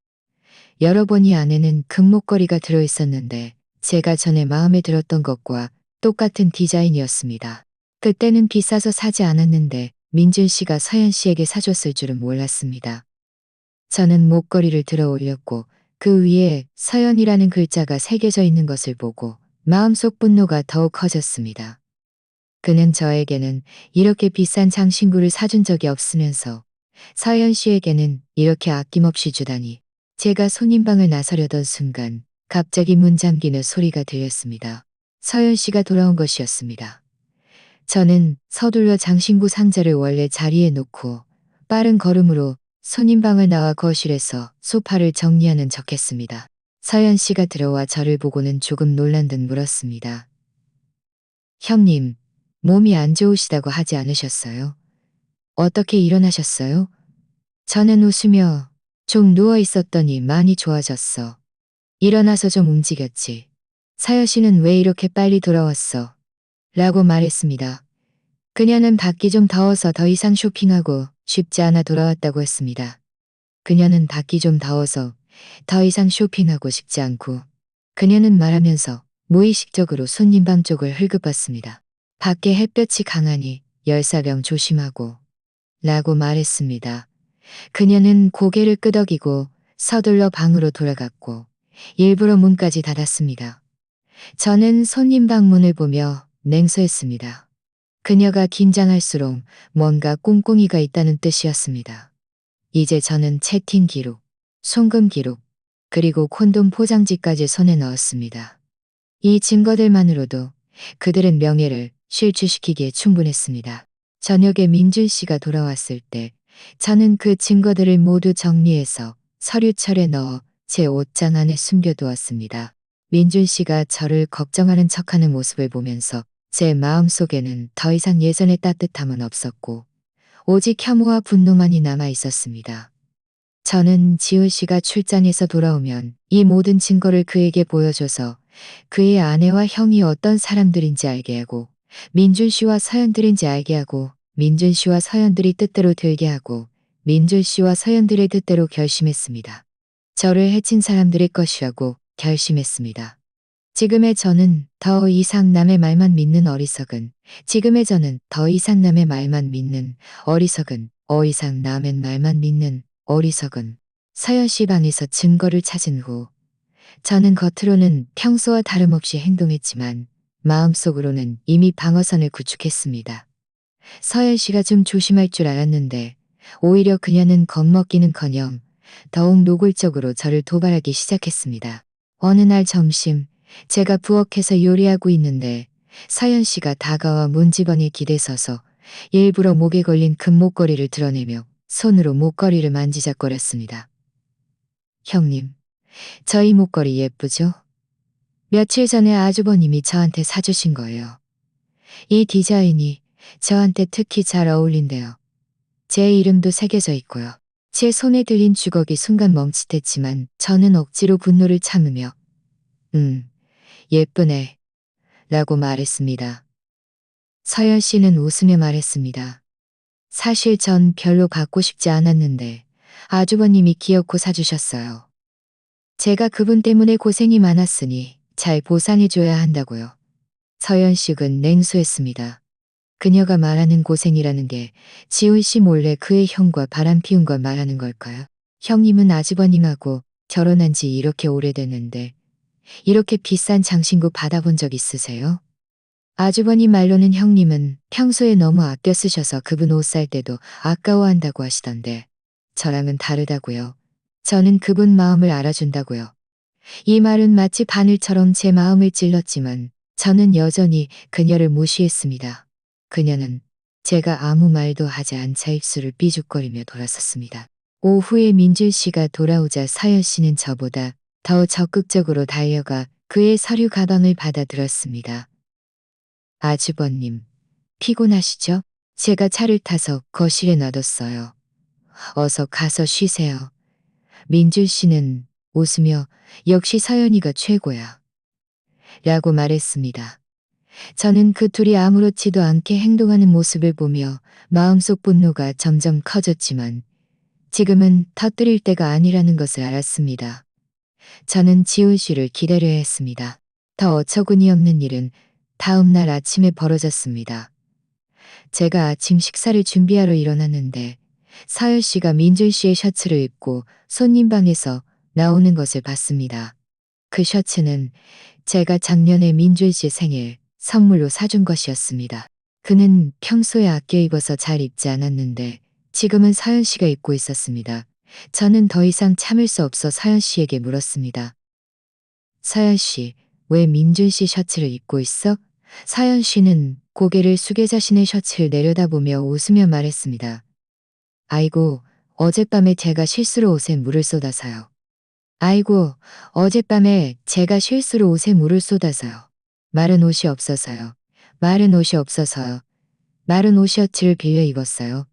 열어보니 안에는 금목걸이가 들어있었는데 제가 전에 마음에 들었던 것과 똑같은 디자인이었습니다. 그때는 비싸서 사지 않았는데 민준 씨가 서연 씨에게 사줬을 줄은 몰랐습니다. 저는 목걸이를 들어 올렸고 그 위에 서연이라는 글자가 새겨져 있는 것을 보고 마음속 분노가 더욱 커졌습니다. 그는 저에게는 이렇게 비싼 장신구를 사준 적이 없으면서 서연 씨에게는 이렇게 아낌없이 주다니. 제가 손님방을 나서려던 순간 갑자기 문 잠기는 소리가 들렸습니다. 서연 씨가 돌아온 것이었습니다. 저는 서둘러 장신구 상자를 원래 자리에 놓고 빠른 걸음으로 손님방을 나와 거실에서 소파를 정리하는 척했습니다. 서연 씨가 들어와 저를 보고는 조금 놀란 듯 물었습니다. 형님, 몸이 안 좋으시다고 하지 않으셨어요? 어떻게 일어나셨어요? 저는 웃으며 좀 누워 있었더니 많이 좋아졌어. 일어나서 좀 움직였지. 서연 씨는 왜 이렇게 빨리 돌아왔어? 라고 말했습니다. 그녀는 밖이 좀 더워서 더 이상 쇼핑하고 쉽지 않아 돌아왔다고 했습니다. 그녀는 밖이 좀 더워서 더 이상 쇼핑하고 싶지 않고 그녀는 말하면서 무의식적으로 손님방 쪽을 흘금봤습니다. 밖에 햇볕이 강하니 열사병 조심하고 라고 말했습니다. 그녀는 고개를 끄덕이고 서둘러 방으로 돌아갔고 일부러 문까지 닫았습니다. 저는 손님 방문을 보며 냉소했습니다. 그녀가 긴장할수록 뭔가 꿍꿍이가 있다는 뜻이었습니다. 이제 저는 채팅 기록, 송금 기록, 그리고 콘돔 포장지까지 손에 넣었습니다. 이 증거들만으로도 그들의 명예를 실추시키기에 충분했습니다. 저녁에 민준 씨가 돌아왔을 때 저는 그 증거들을 모두 정리해서 서류철에 넣어 제 옷장 안에 숨겨두었습니다. 민준 씨가 저를 걱정하는 척하는 모습을 보면서 제 마음속에는 더 이상 예전의 따뜻함은 없었고 오직 혐오와 분노만이 남아 있었습니다. 저는 지훈 씨가 출장에서 돌아오면 이 모든 증거를 그에게 보여줘서 그의 아내와 형이 어떤 사람들인지 알게 하고 민준 씨와 서연들인지 알게 하고 민준 씨와 서연들이 뜻대로 들게 하고 민준 씨와 서연들의 뜻대로 결심했습니다. 저를 해친 사람들의 것이라고 결심했습니다. 지금의 저는 더 이상 남의 말만 믿는 어리석은, 지금의 저는 더 이상 남의 말만 믿는 어리석은, 이상 남의 말만 믿는 어리석은. 서연 씨 방에서 증거를 찾은 후 저는 겉으로는 평소와 다름없이 행동했지만 마음속으로는 이미 방어선을 구축했습니다. 서연 씨가 좀 조심할 줄 알았는데 오히려 그녀는 겁먹기는커녕 더욱 노골적으로 저를 도발하기 시작했습니다. 어느 날 점심 제가 부엌에서 요리하고 있는데 서연 씨가 다가와 문지방에 기대서서 일부러 목에 걸린 금목걸이를 드러내며 손으로 목걸이를 만지작거렸습니다. 형님, 저희 목걸이 예쁘죠? 며칠 전에 아주버님이 저한테 사주신 거예요. 이 디자인이 저한테 특히 잘 어울린대요. 제 이름도 새겨져 있고요. 제 손에 들린 주걱이 순간 멈칫했지만 저는 억지로 분노를 참으며 예쁘네 라고 말했습니다. 서연 씨는 웃으며 말했습니다. 사실 전 별로 갖고 싶지 않았는데 아주버님이 기어코 사주셨어요. 제가 그분 때문에 고생이 많았으니 잘 보상해줘야 한다고요. 서연 씨는 냉소했습니다. 그녀가 말하는 고생이라는 게 지훈 씨 몰래 그의 형과 바람 피운 걸 말하는 걸까요? 형님은 아주버님하고 결혼한 지 이렇게 오래됐는데 이렇게 비싼 장신구 받아본 적 있으세요? 아주버님 말로는 형님은 평소에 너무 아껴 쓰셔서 그분 옷 살 때도 아까워한다고 하시던데 저랑은 다르다고요. 저는 그분 마음을 알아준다고요. 이 말은 마치 바늘처럼 제 마음을 찔렀지만 저는 여전히 그녀를 무시했습니다. 그녀는 제가 아무 말도 하지 않자 입술을 삐죽거리며 돌아섰습니다. 오후에 민준 씨가 돌아오자 서연 씨는 저보다 더 적극적으로 달려가 그의 서류 가방을 받아들었습니다. 아주버님, 피곤하시죠? 제가 차를 타서 거실에 놔뒀어요. 어서 가서 쉬세요. 민준 씨는 웃으며 역시 서연이가 최고야. 라고 말했습니다. 저는 그 둘이 아무렇지도 않게 행동하는 모습을 보며 마음속 분노가 점점 커졌지만 지금은 터뜨릴 때가 아니라는 것을 알았습니다. 저는 지훈 씨를 기다려야 했습니다. 더 어처구니 없는 일은 다음 날 아침에 벌어졌습니다. 제가 아침 식사를 준비하러 일어났는데 서연 씨가 민준 씨의 셔츠를 입고 손님 방에서 나오는 것을 봤습니다. 그 셔츠는 제가 작년에 민준 씨 생일 선물로 사준 것이었습니다. 그는 평소에 아껴 입어서 잘 입지 않았는데 지금은 서연 씨가 입고 있었습니다. 저는 더 이상 참을 수 없어 서연 씨에게 물었습니다. 서연 씨, 왜 민준 씨 셔츠를 입고 있어? 서연 씨는 고개를 숙여 자신의 셔츠를 내려다보며 웃으며 말했습니다. 아이고, 어젯밤에 제가 실수로 옷에 물을 쏟아서요. 아이고, 어젯밤에 제가 실수로 옷에 물을 쏟아서요. 마른 옷이 없어서요. 마른 옷이 없어서요. 마른 옷 셔츠를 빌려 입었어요.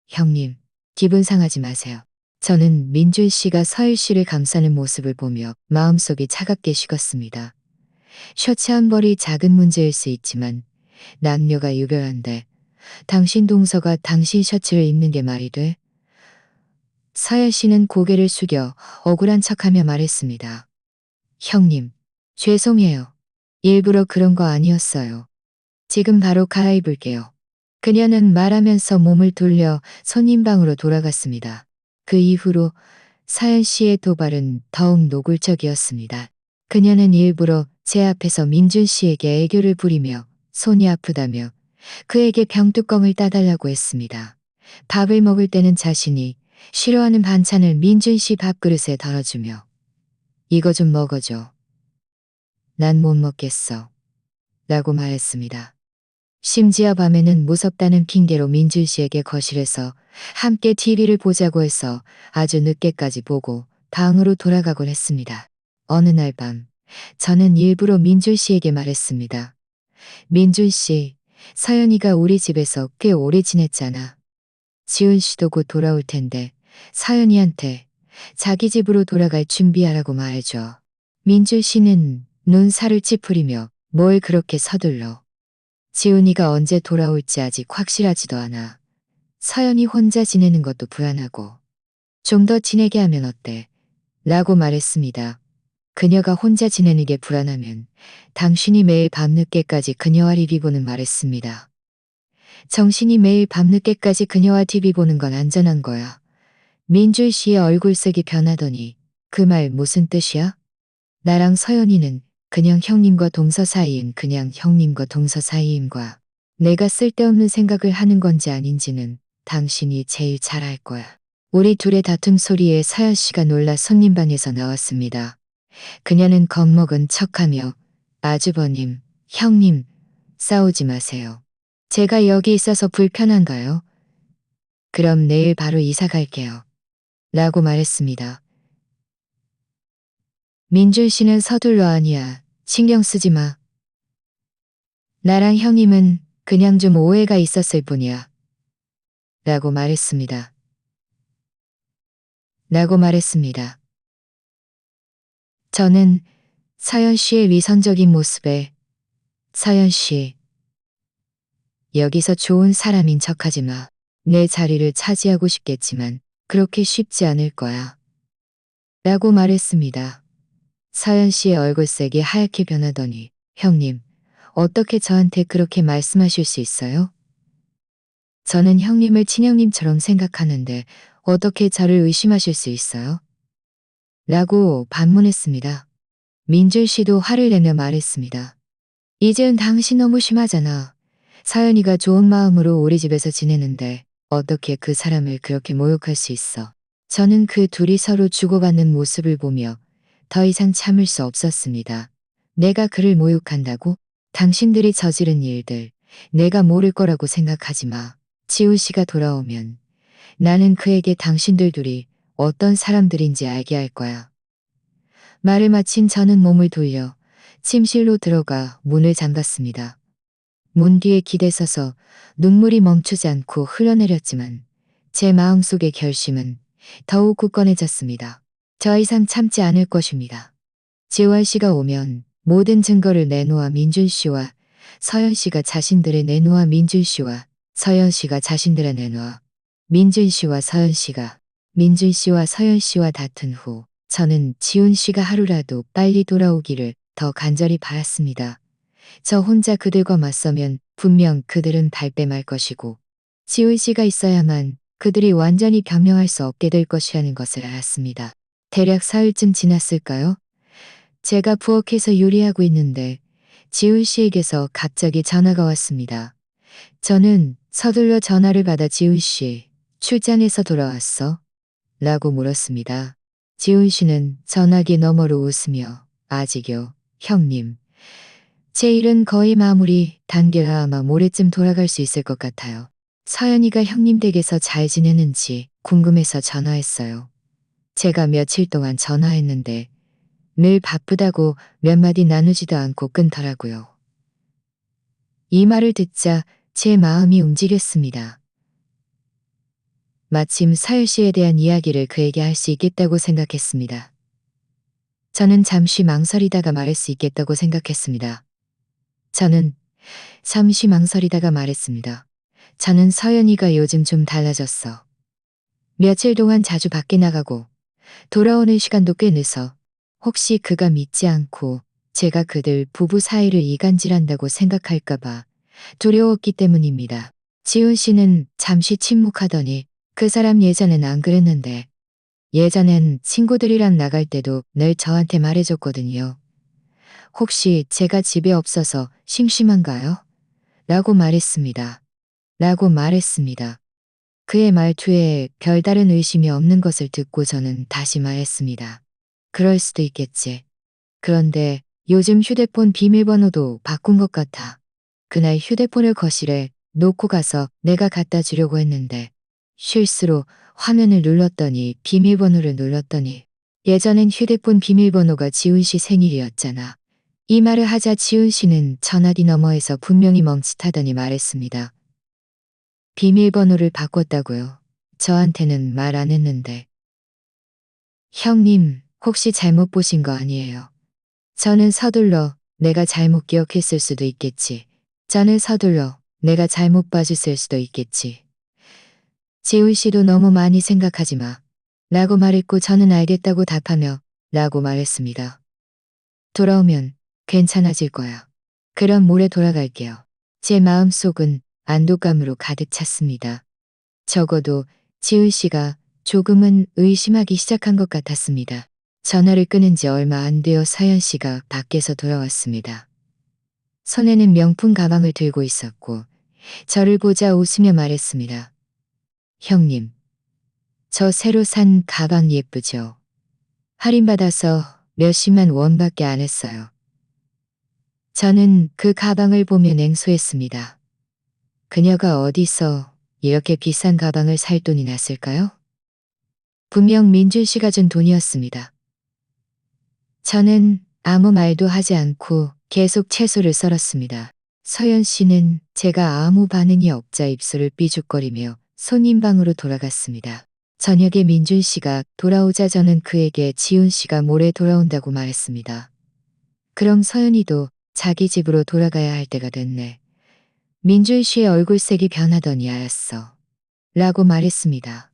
형님, 기분 상하지 마세요. 저는 민준 씨가 서일 씨를 감싸는 모습을 보며 마음속이 차갑게 식었습니다. 셔츠 한 벌이 작은 문제일 수 있지만 남녀가 유별한데 당신 동서가 당신 셔츠를 입는 게 말이 돼? 서연 씨는 고개를 숙여 억울한 척하며 말했습니다. 형님, 죄송해요. 일부러 그런 거 아니었어요. 지금 바로 갈아입을게요. 그녀는 말하면서 몸을 돌려 손님 방으로 돌아갔습니다. 그 이후로 사연 씨의 도발은 더욱 노골적이었습니다. 그녀는 일부러 제 앞에서 민준 씨에게 애교를 부리며 손이 아프다며 그에게 병뚜껑을 따달라고 했습니다. 밥을 먹을 때는 자신이 싫어하는 반찬을 민준 씨 밥그릇에 덜어주며 이거 좀 먹어줘. 난 못 먹겠어. 라고 말했습니다. 심지어 밤에는 무섭다는 핑계로 민준 씨에게 거실에서 함께 TV를 보자고 해서 아주 늦게까지 보고 방으로 돌아가곤 했습니다. 어느 날 밤, 저는 일부러 민준 씨에게 말했습니다. 민준 씨, 서연이가 우리 집에서 꽤 오래 지냈잖아. 지훈 씨도 곧 돌아올 텐데 서연이한테 자기 집으로 돌아갈 준비하라고 말해줘. 민준 씨는 눈살을 찌푸리며 뭘 그렇게 서둘러. 지훈이가 언제 돌아올지 아직 확실하지도 않아. 서연이 혼자 지내는 것도 불안하고 좀 더 지내게 하면 어때? 라고 말했습니다. 그녀가 혼자 지내는 게 불안하면 당신이 매일 밤늦게까지 그녀와 TV 보는 말했습니다. 정신이 매일 밤늦게까지 그녀와 TV 보는 건 안전한 거야. 민준 씨의 얼굴색이 변하더니 그 말 무슨 뜻이야? 나랑 서연이는 그냥 형님과 동서 사이인 그냥 형님과 동서 사이인 거야. 내가 쓸데없는 생각을 하는 건지 아닌지는 당신이 제일 잘 알 거야. 우리 둘의 다툼 소리에 서연 씨가 놀라 손님방에서 나왔습니다. 그녀는 겁먹은 척하며 아주버님, 형님, 싸우지 마세요. 제가 여기 있어서 불편한가요? 그럼 내일 바로 이사 갈게요. 라고 말했습니다. 민준 씨는 서둘러 아니야. 신경 쓰지 마. 나랑 형님은 그냥 좀 오해가 있었을 뿐이야. 라고 말했습니다. 저는 서연 씨의 위선적인 모습에 서연 씨, 여기서 좋은 사람인 척하지 마. 내 자리를 차지하고 싶겠지만 그렇게 쉽지 않을 거야. 라고 말했습니다. 서연 씨의 얼굴색이 하얗게 변하더니 형님, 어떻게 저한테 그렇게 말씀하실 수 있어요? 저는 형님을 친형님처럼 생각하는데 어떻게 저를 의심하실 수 있어요? 라고 반문했습니다. 민준 씨도 화를 내며 말했습니다. 이제는 당신 너무 심하잖아. 서연이가 좋은 마음으로 우리 집에서 지내는데 어떻게 그 사람을 그렇게 모욕할 수 있어. 저는 그 둘이 서로 주고받는 모습을 보며 더 이상 참을 수 없었습니다. 내가 그를 모욕한다고? 당신들이 저지른 일들 내가 모를 거라고 생각하지 마. 지훈 씨가 돌아오면 나는 그에게 당신들 둘이 어떤 사람들인지 알게 할 거야. 말을 마친 저는 몸을 돌려 침실로 들어가 문을 잠갔습니다. 문 뒤에 기대서서 눈물이 멈추지 않고 흘러내렸지만 제 마음속의 결심은 더욱 굳건해졌습니다. 더 이상 참지 않을 것입니다. 지원 씨가 오면 모든 증거를 내놓아 민준 씨와 서연 씨가 자신들의 내놓아 민준 씨와 서연 씨가 자신들의 내놓아 민준 씨와 서연 씨가 민준 씨와 서연 씨와 다툰 후 저는 지훈 씨가 하루라도 빨리 돌아오기를 더 간절히 바랐습니다. 저 혼자 그들과 맞서면 분명 그들은 발뺌할 것이고 지훈 씨가 있어야만 그들이 완전히 변명할 수 없게 될 것이라는 것을 알았습니다. 대략 사흘쯤 지났을까요? 제가 부엌에서 요리하고 있는데 지훈 씨에게서 갑자기 전화가 왔습니다. 저는 서둘러 전화를 받아 지훈 씨, 출장에서 돌아왔어? 라고 물었습니다. 지훈 씨는 전화기 너머로 웃으며 아직요, 형님. 제 일은 거의 마무리 단계라 아마 모레쯤 돌아갈 수 있을 것 같아요. 서연이가 형님 댁에서 잘 지내는지 궁금해서 전화했어요. 제가 며칠 동안 전화했는데 늘 바쁘다고 몇 마디 나누지도 않고 끊더라고요. 이 말을 듣자 제 마음이 움직였습니다. 마침 서연 씨에 대한 이야기를 그에게 할 수 있겠다고 생각했습니다. 저는 잠시 망설이다가 말할 수 있겠다고 생각했습니다. 저는 잠시 망설이다가 말했습니다. 저는 서연이가 요즘 좀 달라졌어. 며칠 동안 자주 밖에 나가고 돌아오는 시간도 꽤 늦어. 혹시 그가 믿지 않고 제가 그들 부부 사이를 이간질한다고 생각할까봐 두려웠기 때문입니다. 지훈 씨는 잠시 침묵하더니 그 사람 예전엔 안 그랬는데 예전엔 친구들이랑 나갈 때도 늘 저한테 말해줬거든요. 혹시 제가 집에 없어서 심심한가요? 라고 말했습니다. 라고 말했습니다. 그의 말투에 별다른 의심이 없는 것을 듣고 저는 다시 말했습니다. 그럴 수도 있겠지. 그런데 요즘 휴대폰 비밀번호도 바꾼 것 같아. 그날 휴대폰을 거실에 놓고 가서 내가 갖다 주려고 했는데 실수로 화면을 눌렀더니 비밀번호를 눌렀더니 예전엔 휴대폰 비밀번호가 지훈 씨 생일이었잖아. 이 말을 하자 지훈 씨는 전화기 너머에서 분명히 멈칫하더니 말했습니다. 비밀번호를 바꿨다고요. 저한테는 말 안 했는데. 형님, 혹시 잘못 보신 거 아니에요? 저는 서둘러 내가 잘못 기억했을 수도 있겠지. 저는 서둘러 내가 잘못 봐줬을 수도 있겠지. 지훈 씨도 너무 많이 생각하지 마. 라고 말했고 저는 알겠다고 답하며 라고 말했습니다. 돌아오면 괜찮아질 거야. 그럼 모레 돌아갈게요. 제 마음속은 안도감으로 가득 찼습니다. 적어도 지훈 씨가 조금은 의심하기 시작한 것 같았습니다. 전화를 끊은 지 얼마 안 되어 서연 씨가 밖에서 돌아왔습니다. 손에는 명품 가방을 들고 있었고 저를 보자 웃으며 말했습니다. 형님, 저 새로 산 가방 예쁘죠? 할인받아서 몇십만 원밖에 안 했어요. 저는 그 가방을 보며 냉소했습니다. 그녀가 어디서 이렇게 비싼 가방을 살 돈이 났을까요? 분명 민준 씨가 준 돈이었습니다. 저는 아무 말도 하지 않고 계속 채소를 썰었습니다. 서연 씨는 제가 아무 반응이 없자 입술을 삐죽거리며 손님 방으로 돌아갔습니다. 저녁에 민준 씨가 돌아오자 저는 그에게 지훈 씨가 모레 돌아온다고 말했습니다. 그럼 서연이도 자기 집으로 돌아가야 할 때가 됐네. 민준 씨의 얼굴색이 변하더니 알았어. 라고 말했습니다.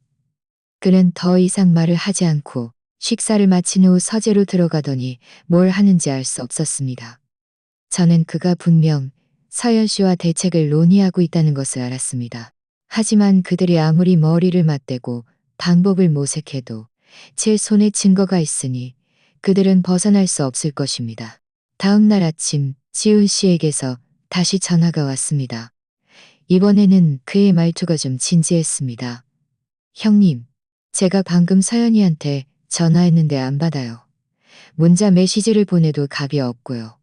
그는 더 이상 말을 하지 않고 식사를 마친 후 서재로 들어가더니 뭘 하는지 알 수 없었습니다. 저는 그가 분명 서연 씨와 대책을 논의하고 있다는 것을 알았습니다. 하지만 그들이 아무리 머리를 맞대고 방법을 모색해도 제 손에 증거가 있으니 그들은 벗어날 수 없을 것입니다. 다음 날 아침 지훈 씨에게서 다시 전화가 왔습니다. 이번에는 그의 말투가 좀 진지했습니다. 형님, 제가 방금 서연이한테 전화했는데 안 받아요. 문자 메시지를 보내도 답이 없고요.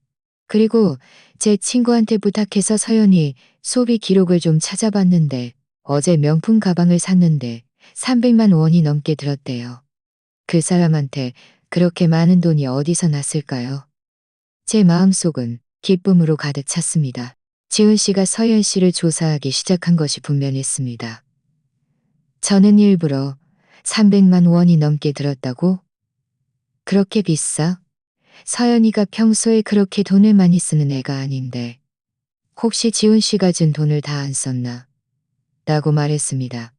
그리고 제 친구한테 부탁해서 서연이 소비 기록을 좀 찾아봤는데 어제 명품 가방을 샀는데 300만 원이 넘게 들었대요. 그 사람한테 그렇게 많은 돈이 어디서 났을까요? 제 마음속은 기쁨으로 가득 찼습니다. 지훈 씨가 서연 씨를 조사하기 시작한 것이 분명했습니다. 저는 일부러 300만 원이 넘게 들었다고? 그렇게 비싸? 서연이가 평소에 그렇게 돈을 많이 쓰는 애가 아닌데 혹시 지훈 씨가 준 돈을 다 안 썼나? 라고 말했습니다.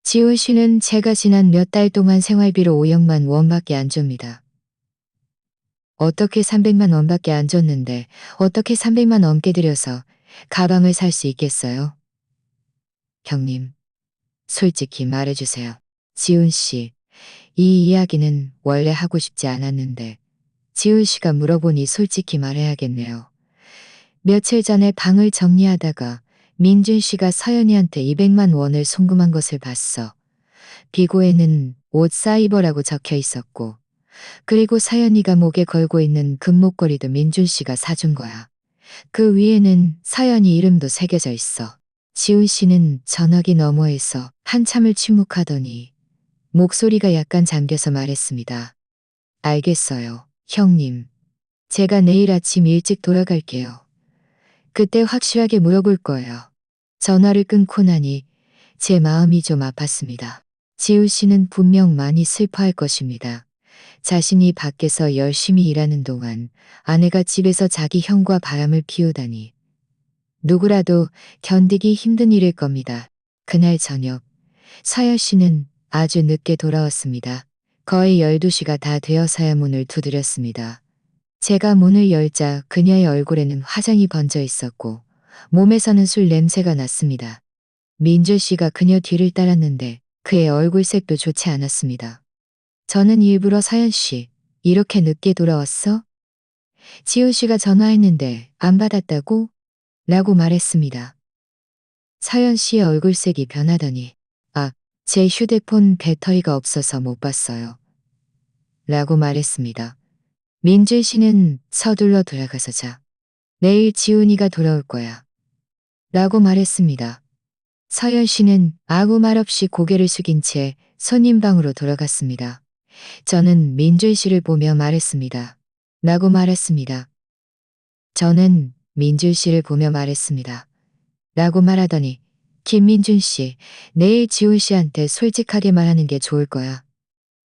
지훈 씨는 제가 지난 몇 달 동안 생활비로 5억만 원밖에 안 줍니다. 어떻게 300만 원밖에 안 줬는데 어떻게 300만 넘게 들여서 가방을 살 수 있겠어요? 형님, 솔직히 말해주세요. 지훈 씨, 이 이야기는 원래 하고 싶지 않았는데 지훈 씨가 물어보니 솔직히 말해야겠네요. 며칠 전에 방을 정리하다가 민준 씨가 서연이한테 200만 원을 송금한 것을 봤어. 비고에는 옷 사이버라고 적혀 있었고 그리고 서연이가 목에 걸고 있는 금목걸이도 민준 씨가 사준 거야. 그 위에는 서연이 이름도 새겨져 있어. 지훈 씨는 전화기 너머에서 한참을 침묵하더니 목소리가 약간 잠겨서 말했습니다. 알겠어요, 형님. 제가 내일 아침 일찍 돌아갈게요. 그때 확실하게 물어볼 거예요. 전화를 끊고 나니 제 마음이 좀 아팠습니다. 지훈 씨는 분명 많이 슬퍼할 것입니다. 자신이 밖에서 열심히 일하는 동안 아내가 집에서 자기 형과 바람을 피우다니. 누구라도 견디기 힘든 일일 겁니다. 그날 저녁, 서연 씨는 아주 늦게 돌아왔습니다. 거의 12시가 다 되어서야 문을 두드렸습니다. 제가 문을 열자 그녀의 얼굴에는 화장이 번져 있었고 몸에서는 술 냄새가 났습니다. 민주 씨가 그녀 뒤를 따랐는데 그의 얼굴색도 좋지 않았습니다. 저는 일부러 서연 씨, 이렇게 늦게 돌아왔어? 지훈 씨가 전화했는데 안 받았다고? 라고 말했습니다. 서연 씨의 얼굴색이 변하더니 아, 제 휴대폰 배터리가 없어서 못 봤어요. 라고 말했습니다. 민주 씨는 서둘러 돌아가서 자. 내일 지훈이가 돌아올 거야. 라고 말했습니다. 서연 씨는 아무 말 없이 고개를 숙인 채 손님 방으로 돌아갔습니다. 저는 민준 씨를 보며 말했습니다. 라고 말했습니다. 저는 민준 씨를 보며 말했습니다. 라고 말하더니 김민준 씨, 내일 지훈 씨한테 솔직하게 말하는 게 좋을 거야.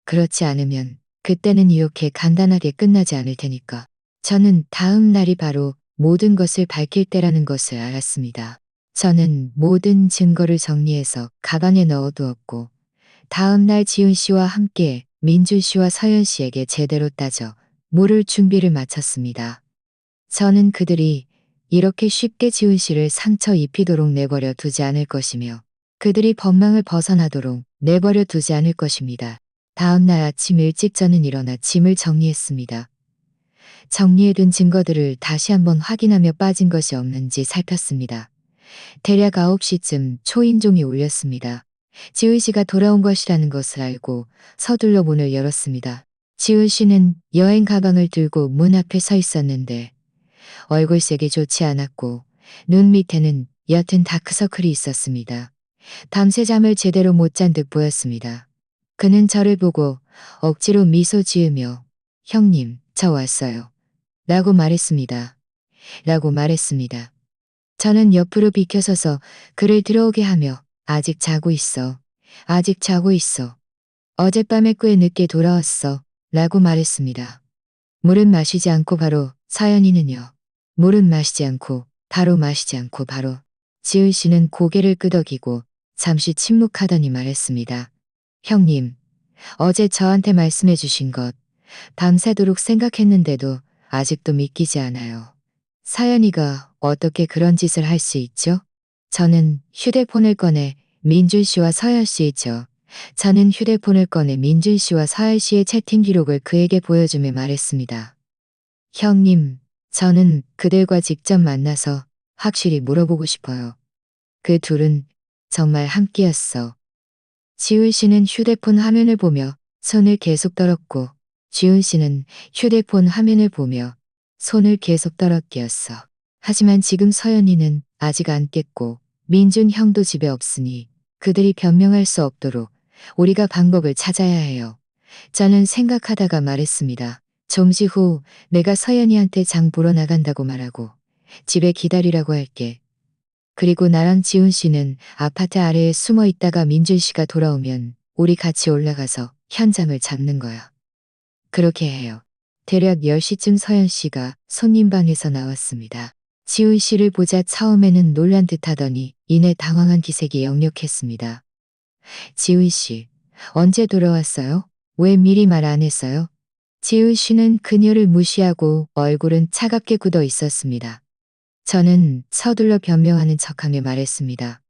그렇지 않으면 그때는 이렇게 간단하게 끝나지 않을 테니까. 저는 다음 날이 바로 모든 것을 밝힐 때라는 것을 알았습니다. 저는 모든 증거를 정리해서 가방에 넣어두었고 다음 날 지훈 씨와 함께 민준 씨와 서연 씨에게 제대로 따져 물을 준비를 마쳤습니다. 저는 그들이 이렇게 쉽게 지훈 씨를 상처 입히도록 내버려 두지 않을 것이며 그들이 법망을 벗어나도록 내버려 두지 않을 것입니다. 다음 날 아침 일찍 저는 일어나 짐을 정리했습니다. 정리해둔 증거들을 다시 한번 확인하며 빠진 것이 없는지 살폈습니다. 대략 9시쯤 초인종이 울렸습니다. 지훈 씨가 돌아온 것이라는 것을 알고 서둘러 문을 열었습니다. 지훈 씨는 여행 가방을 들고 문 앞에 서 있었는데 얼굴색이 좋지 않았고 눈 밑에는 옅은 다크서클이 있었습니다. 밤새 잠을 제대로 못 잔 듯 보였습니다. 그는 저를 보고 억지로 미소 지으며 형님, 저 왔어요. 라고 말했습니다. 저는 옆으로 비켜서서 그를 들어오게 하며 아직 자고 있어. 아직 자고 있어. 어젯밤에 꽤 늦게 돌아왔어. 라고 말했습니다. 물은 마시지 않고 바로 서연이는요. 물은 마시지 않고 바로. 지은 씨는 고개를 끄덕이고 잠시 침묵하더니 말했습니다. 형님, 어제 저한테 말씀해 주신 것 밤새도록 생각했는데도 아직도 믿기지 않아요. 사연이가 어떻게 그런 짓을 할 수 있죠? 저는 휴대폰을 꺼내 민준 씨와 서열 씨죠. 저는 휴대폰을 꺼내 민준 씨와 서열 씨의 채팅 기록을 그에게 보여주며 말했습니다. 형님, 저는 그들과 직접 만나서 확실히 물어보고 싶어요. 그 둘은 정말 함께였어. 지훈 씨는 휴대폰 화면을 보며 손을 계속 떨었고 지훈 씨는 휴대폰 화면을 보며 손을 계속 떨었기였어. 하지만 지금 서연이는 아직 안 깼고 민준 형도 집에 없으니 그들이 변명할 수 없도록 우리가 방법을 찾아야 해요. 저는 생각하다가 말했습니다. 잠시 후 내가 서연이한테 장 보러 나간다고 말하고 집에 기다리라고 할게. 그리고 나랑 지훈 씨는 아파트 아래에 숨어 있다가 민준 씨가 돌아오면 우리 같이 올라가서 현장을 잡는 거야. 그렇게 해요. 대략 10시쯤 서연 씨가 손님 방에서 나왔습니다. 지훈 씨를 보자 처음에는 놀란 듯 하더니 이내 당황한 기색이 역력했습니다. 지훈 씨, 언제 돌아왔어요? 왜 미리 말 안 했어요? 지훈 씨는 그녀를 무시하고 얼굴은 차갑게 굳어 있었습니다. 저는 서둘러 변명하는 척하며 말했습니다.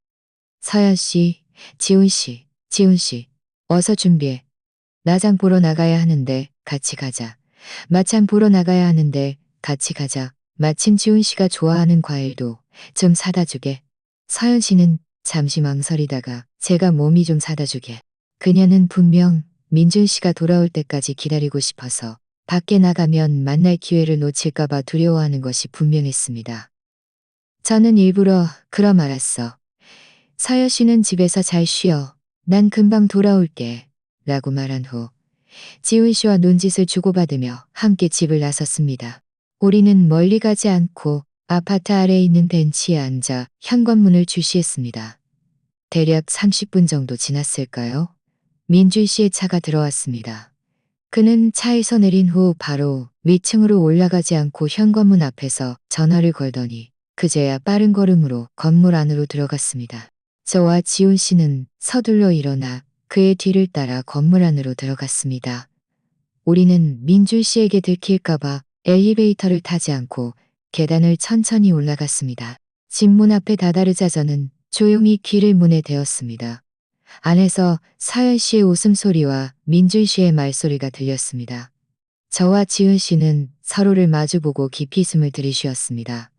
서연 씨, 지훈 씨, 어서 준비해. 나장 보러 나가야 하는데 같이 가자. 마찬 보러 나가야 하는데 같이 가자. 마침 지훈 씨가 좋아하는 과일도 좀 사다 주게. 서연 씨는 잠시 망설이다가 제가 몸이 좀 사다 주게. 그녀는 분명 민준 씨가 돌아올 때까지 기다리고 싶어서 밖에 나가면 만날 기회를 놓칠까봐 두려워하는 것이 분명했습니다. 저는 일부러 그럼 알았어. 서연 씨는 집에서 잘 쉬어. 난 금방 돌아올게. 라고 말한 후 지훈 씨와 눈짓을 주고받으며 함께 집을 나섰습니다. 우리는 멀리 가지 않고 아파트 아래에 있는 벤치에 앉아 현관문을 주시했습니다. 대략 30분 정도 지났을까요? 민준 씨의 차가 들어왔습니다. 그는 차에서 내린 후 바로 위층으로 올라가지 않고 현관문 앞에서 전화를 걸더니 그제야 빠른 걸음으로 건물 안으로 들어갔습니다. 저와 지훈 씨는 서둘러 일어나 그의 뒤를 따라 건물 안으로 들어갔습니다. 우리는 민준 씨에게 들킬까봐 엘리베이터를 타지 않고 계단을 천천히 올라갔습니다. 집 문 앞에 다다르자 저는 조용히 귀를 문에 대었습니다. 안에서 사연 씨의 웃음소리와 민준 씨의 말소리가 들렸습니다. 저와 지은 씨는 서로를 마주보고 깊이 숨을 들이쉬었습니다.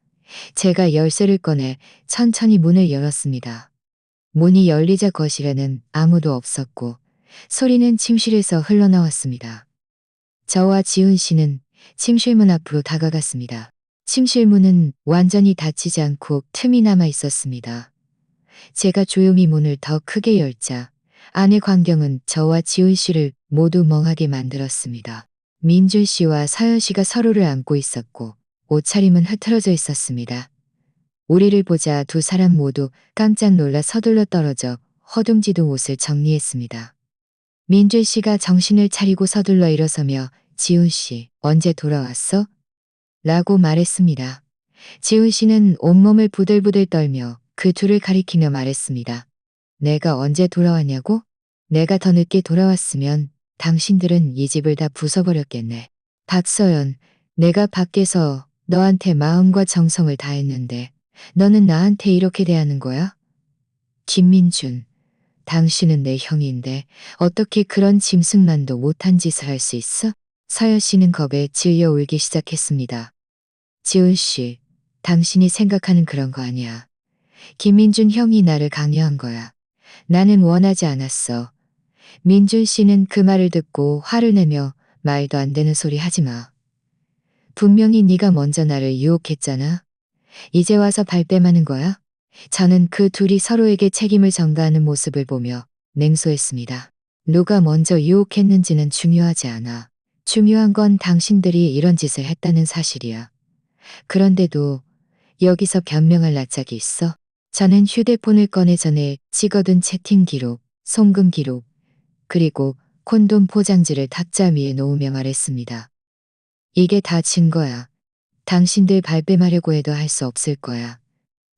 제가 열쇠를 꺼내 천천히 문을 열었습니다. 문이 열리자 거실에는 아무도 없었고 소리는 침실에서 흘러나왔습니다. 저와 지은 씨는 침실문 앞으로 다가갔습니다. 침실문은 완전히 닫히지 않고 틈이 남아 있었습니다. 제가 조용히 문을 더 크게 열자 안의 광경은 저와 지은 씨를 모두 멍하게 만들었습니다. 민준 씨와 서연 씨가 서로를 안고 있었고 옷차림은 흐트러져 있었습니다. 우리를 보자 두 사람 모두 깜짝 놀라 서둘러 떨어져 허둥지둥 옷을 정리했습니다. 민준 씨가 정신을 차리고 서둘러 일어서며 지훈 씨, 언제 돌아왔어? 라고 말했습니다. 지훈 씨는 온몸을 부들부들 떨며 그 둘을 가리키며 말했습니다. 내가 언제 돌아왔냐고? 내가 더 늦게 돌아왔으면 당신들은 이 집을 다 부숴버렸겠네. 박서연, 내가 밖에서 너한테 마음과 정성을 다했는데 너는 나한테 이렇게 대하는 거야? 김민준, 당신은 내 형인데 어떻게 그런 짐승만도 못한 짓을 할 수 있어? 서연 씨는 겁에 질려 울기 시작했습니다. 지훈 씨, 당신이 생각하는 그런 거 아니야. 김민준 형이 나를 강요한 거야. 나는 원하지 않았어. 민준 씨는 그 말을 듣고 화를 내며 말도 안 되는 소리 하지 마. 분명히 네가 먼저 나를 유혹했잖아. 이제 와서 발뺌하는 거야? 저는 그 둘이 서로에게 책임을 전가하는 모습을 보며 냉소했습니다. 누가 먼저 유혹했는지는 중요하지 않아. 중요한 건 당신들이 이런 짓을 했다는 사실이야. 그런데도 여기서 변명할 낯짝이 있어? 저는 휴대폰을 꺼내 전에 찍어둔 채팅 기록, 송금 기록, 그리고 콘돔 포장지를 탁자 위에 놓으며 말했습니다. 이게 다 증거야. 당신들 발뺌하려고 해도 할 수 없을 거야.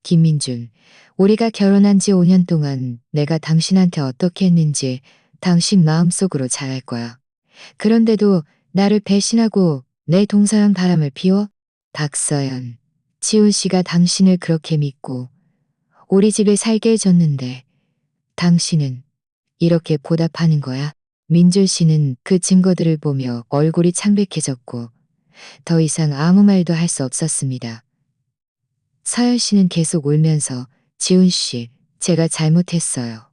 김민준, 우리가 결혼한 지 5년 동안 내가 당신한테 어떻게 했는지 당신 마음속으로 잘 알 거야. 그런데도 나를 배신하고 내 동서양 바람을 피워? 박서연, 지훈 씨가 당신을 그렇게 믿고 우리 집에 살게 해줬는데 당신은 이렇게 보답하는 거야? 민준 씨는 그 증거들을 보며 얼굴이 창백해졌고 더 이상 아무 말도 할 수 없었습니다. 서연 씨는 계속 울면서 지훈 씨, 제가 잘못했어요.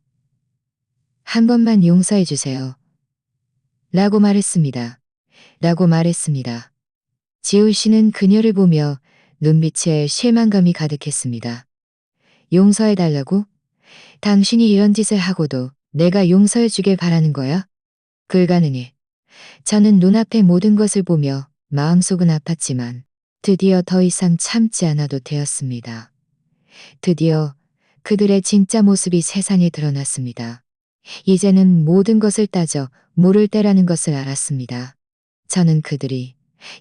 한 번만 용서해 주세요. 라고 말했습니다. 지훈 씨는 그녀를 보며 눈빛에 실망감이 가득했습니다. 용서해 달라고? 당신이 이런 짓을 하고도 내가 용서해 주길 바라는 거야? 불가능해. 저는 눈앞의 모든 것을 보며 마음속은 아팠지만 드디어 더 이상 참지 않아도 되었습니다. 드디어 그들의 진짜 모습이 세상에 드러났습니다. 이제는 모든 것을 따져 물을 때라는 것을 알았습니다. 저는 그들이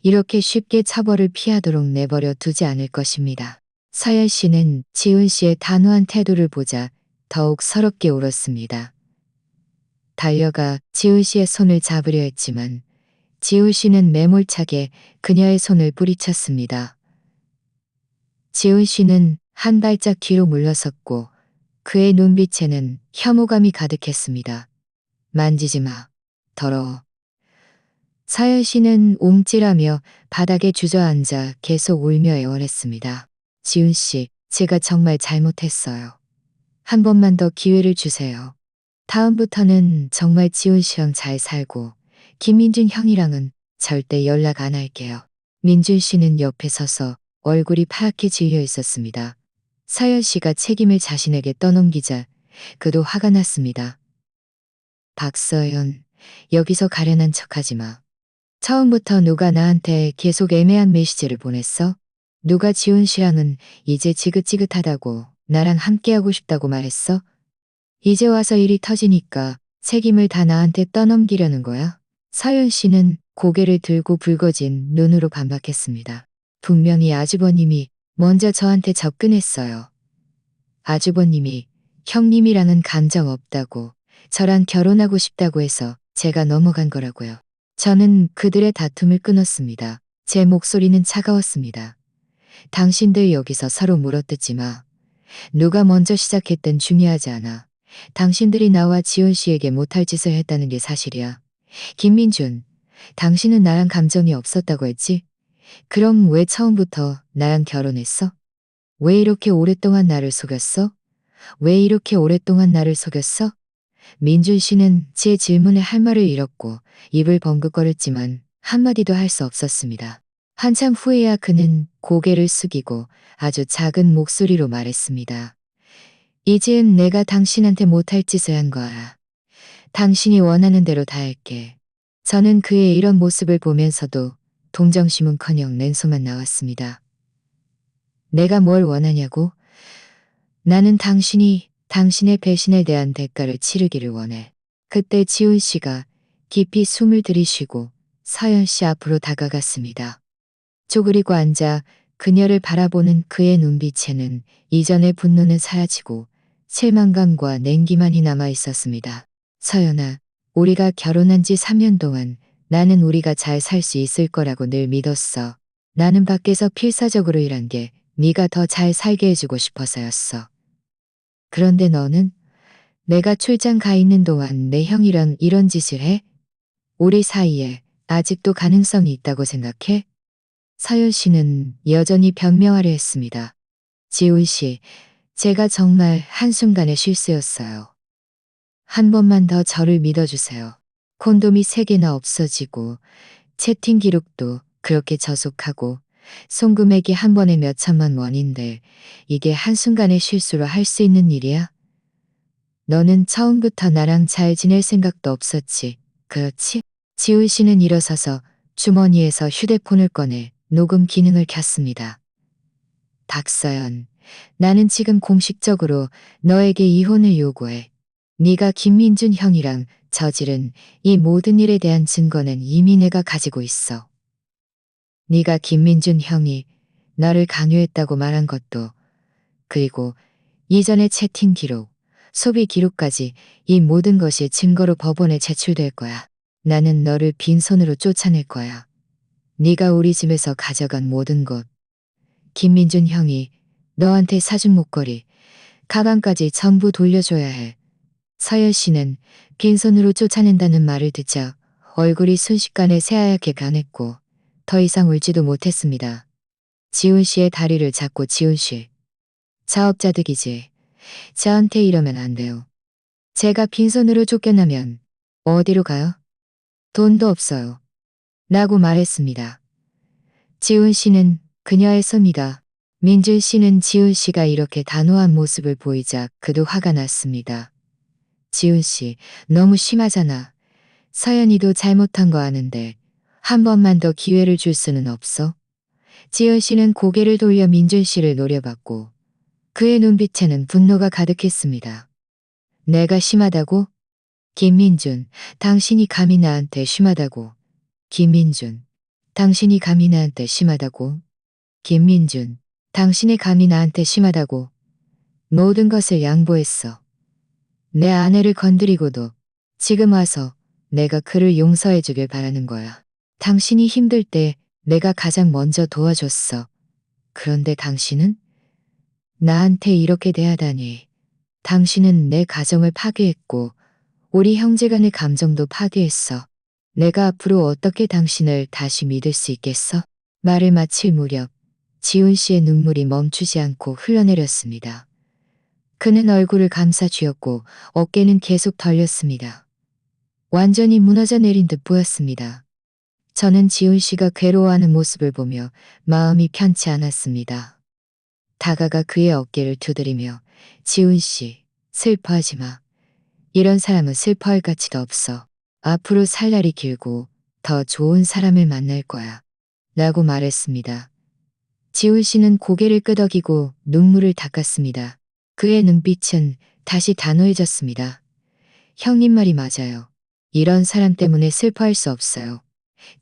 이렇게 쉽게 처벌을 피하도록 내버려 두지 않을 것입니다. 서연 씨는 지훈 씨의 단호한 태도를 보자 더욱 서럽게 울었습니다. 달려가 지훈 씨의 손을 잡으려 했지만 지훈 씨는 매몰차게 그녀의 손을 뿌리쳤습니다. 지훈 씨는 한 발짝 뒤로 물러섰고 그의 눈빛에는 혐오감이 가득했습니다. 만지지 마. 더러워. 서연 씨는 움찔하며 바닥에 주저앉아 계속 울며 애원했습니다. 지훈 씨, 제가 정말 잘못했어요. 한 번만 더 기회를 주세요. 다음부터는 정말 지훈 씨랑 잘 살고 김민준 형이랑은 절대 연락 안 할게요. 민준 씨는 옆에 서서 얼굴이 파랗게 질려 있었습니다. 서연 씨가 책임을 자신에게 떠넘기자 그도 화가 났습니다. 박서연, 여기서 가련한 척하지 마. 처음부터 누가 나한테 계속 애매한 메시지를 보냈어? 누가 지훈 씨랑은 이제 지긋지긋하다고 나랑 함께하고 싶다고 말했어? 이제 와서 일이 터지니까 책임을 다 나한테 떠넘기려는 거야? 서연 씨는 고개를 들고 붉어진 눈으로 반박했습니다. 분명히 아주버님이 먼저 저한테 접근했어요. 아주버님이 형님이랑은 감정 없다고 저랑 결혼하고 싶다고 해서 제가 넘어간 거라고요. 저는 그들의 다툼을 끊었습니다. 제 목소리는 차가웠습니다. 당신들 여기서 서로 물어뜯지 마. 누가 먼저 시작했든 중요하지 않아. 당신들이 나와 지훈 씨에게 못할 짓을 했다는 게 사실이야. 김민준, 당신은 나랑 감정이 없었다고 했지? 그럼 왜 처음부터 나랑 결혼했어? 왜 이렇게 오랫동안 나를 속였어? 왜 이렇게 오랫동안 나를 속였어? 민준 씨는 제 질문에 할 말을 잃었고 입을 번긋거렸지만 한마디도 할 수 없었습니다. 한참 후에야 그는 고개를 숙이고 아주 작은 목소리로 말했습니다. 이젠 내가 당신한테 못할 짓을 한 거 알아. 당신이 원하는 대로 다 할게. 저는 그의 이런 모습을 보면서도 동정심은커녕 냉소만 나왔습니다. 내가 뭘 원하냐고? 나는 당신이 당신의 배신에 대한 대가를 치르기를 원해. 그때 지훈 씨가 깊이 숨을 들이쉬고 서연 씨 앞으로 다가갔습니다. 쪼그리고 앉아 그녀를 바라보는 그의 눈빛에는 이전의 분노는 사라지고 실망감과 냉기만이 남아 있었습니다. 서연아, 우리가 결혼한 지 3년 동안 나는 우리가 잘 살 수 있을 거라고 늘 믿었어. 나는 밖에서 필사적으로 일한 게 네가 더 잘 살게 해주고 싶어서였어. 그런데 너는 내가 출장 가 있는 동안 내 형이랑 이런 짓을 해? 우리 사이에 아직도 가능성이 있다고 생각해? 서연 씨는 여전히 변명하려 했습니다. 지훈 씨, 제가 정말 한순간의 실수였어요. 한 번만 더 저를 믿어주세요. 콘돔이 3개나 없어지고 채팅 기록도 그렇게 저속하고 송금액이 한 번에 몇 천만 원인데 이게 한순간의 실수로 할 수 있는 일이야? 너는 처음부터 나랑 잘 지낼 생각도 없었지. 그렇지? 지훈 씨는 일어서서 주머니에서 휴대폰을 꺼내 녹음 기능을 켰습니다. 박서연, 나는 지금 공식적으로 너에게 이혼을 요구해. 네가 김민준 형이랑 저지른 이 모든 일에 대한 증거는 이미 내가 가지고 있어. 네가 김민준 형이 너를 강요했다고 말한 것도, 그리고 이전의 채팅 기록, 소비 기록까지 이 모든 것이 증거로 법원에 제출될 거야. 나는 너를 빈손으로 쫓아낼 거야. 네가 우리 집에서 가져간 모든 것, 김민준 형이 너한테 사준 목걸이, 가방까지 전부 돌려줘야 해. 서연 씨는 빈손으로 쫓아낸다는 말을 듣자 얼굴이 순식간에 새하얗게 변했고 더 이상 울지도 못했습니다. 지훈 씨의 다리를 잡고 지훈 씨. 자업자득이지. 저한테 이러면 안 돼요. 제가 빈손으로 쫓겨나면 어디로 가요? 돈도 없어요. 라고 말했습니다. 지훈 씨는 그녀의 손이다. 민준 씨는 지훈 씨가 이렇게 단호한 모습을 보이자 그도 화가 났습니다. 지훈 씨, 너무 심하잖아. 서연이도 잘못한 거 아는데 한 번만 더 기회를 줄 수는 없어? 지훈 씨는 고개를 돌려 민준 씨를 노려봤고 그의 눈빛에는 분노가 가득했습니다. 내가 심하다고? 김민준, 당신이 감히 나한테 심하다고. 김민준, 당신이 감히 나한테 심하다고. 김민준, 당신이 감히 나한테 심하다고. 모든 것을 양보했어. 내 아내를 건드리고도 지금 와서 내가 그를 용서해 주길 바라는 거야. 당신이 힘들 때 내가 가장 먼저 도와줬어. 그런데 당신은? 나한테 이렇게 대하다니. 당신은 내 가정을 파괴했고 우리 형제간의 감정도 파괴했어. 내가 앞으로 어떻게 당신을 다시 믿을 수 있겠어? 말을 마칠 무렵 지훈 씨의 눈물이 멈추지 않고 흘러내렸습니다. 그는 얼굴을 감싸 쥐었고 어깨는 계속 떨렸습니다. 완전히 무너져 내린 듯 보였습니다. 저는 지훈 씨가 괴로워하는 모습을 보며 마음이 편치 않았습니다. 다가가 그의 어깨를 두드리며 지훈 씨, 슬퍼하지 마. 이런 사람은 슬퍼할 가치도 없어. 앞으로 살 날이 길고 더 좋은 사람을 만날 거야. 라고 말했습니다. 지훈 씨는 고개를 끄덕이고 눈물을 닦았습니다. 그의 눈빛은 다시 단호해졌습니다. 형님 말이 맞아요. 이런 사람 때문에 슬퍼할 수 없어요.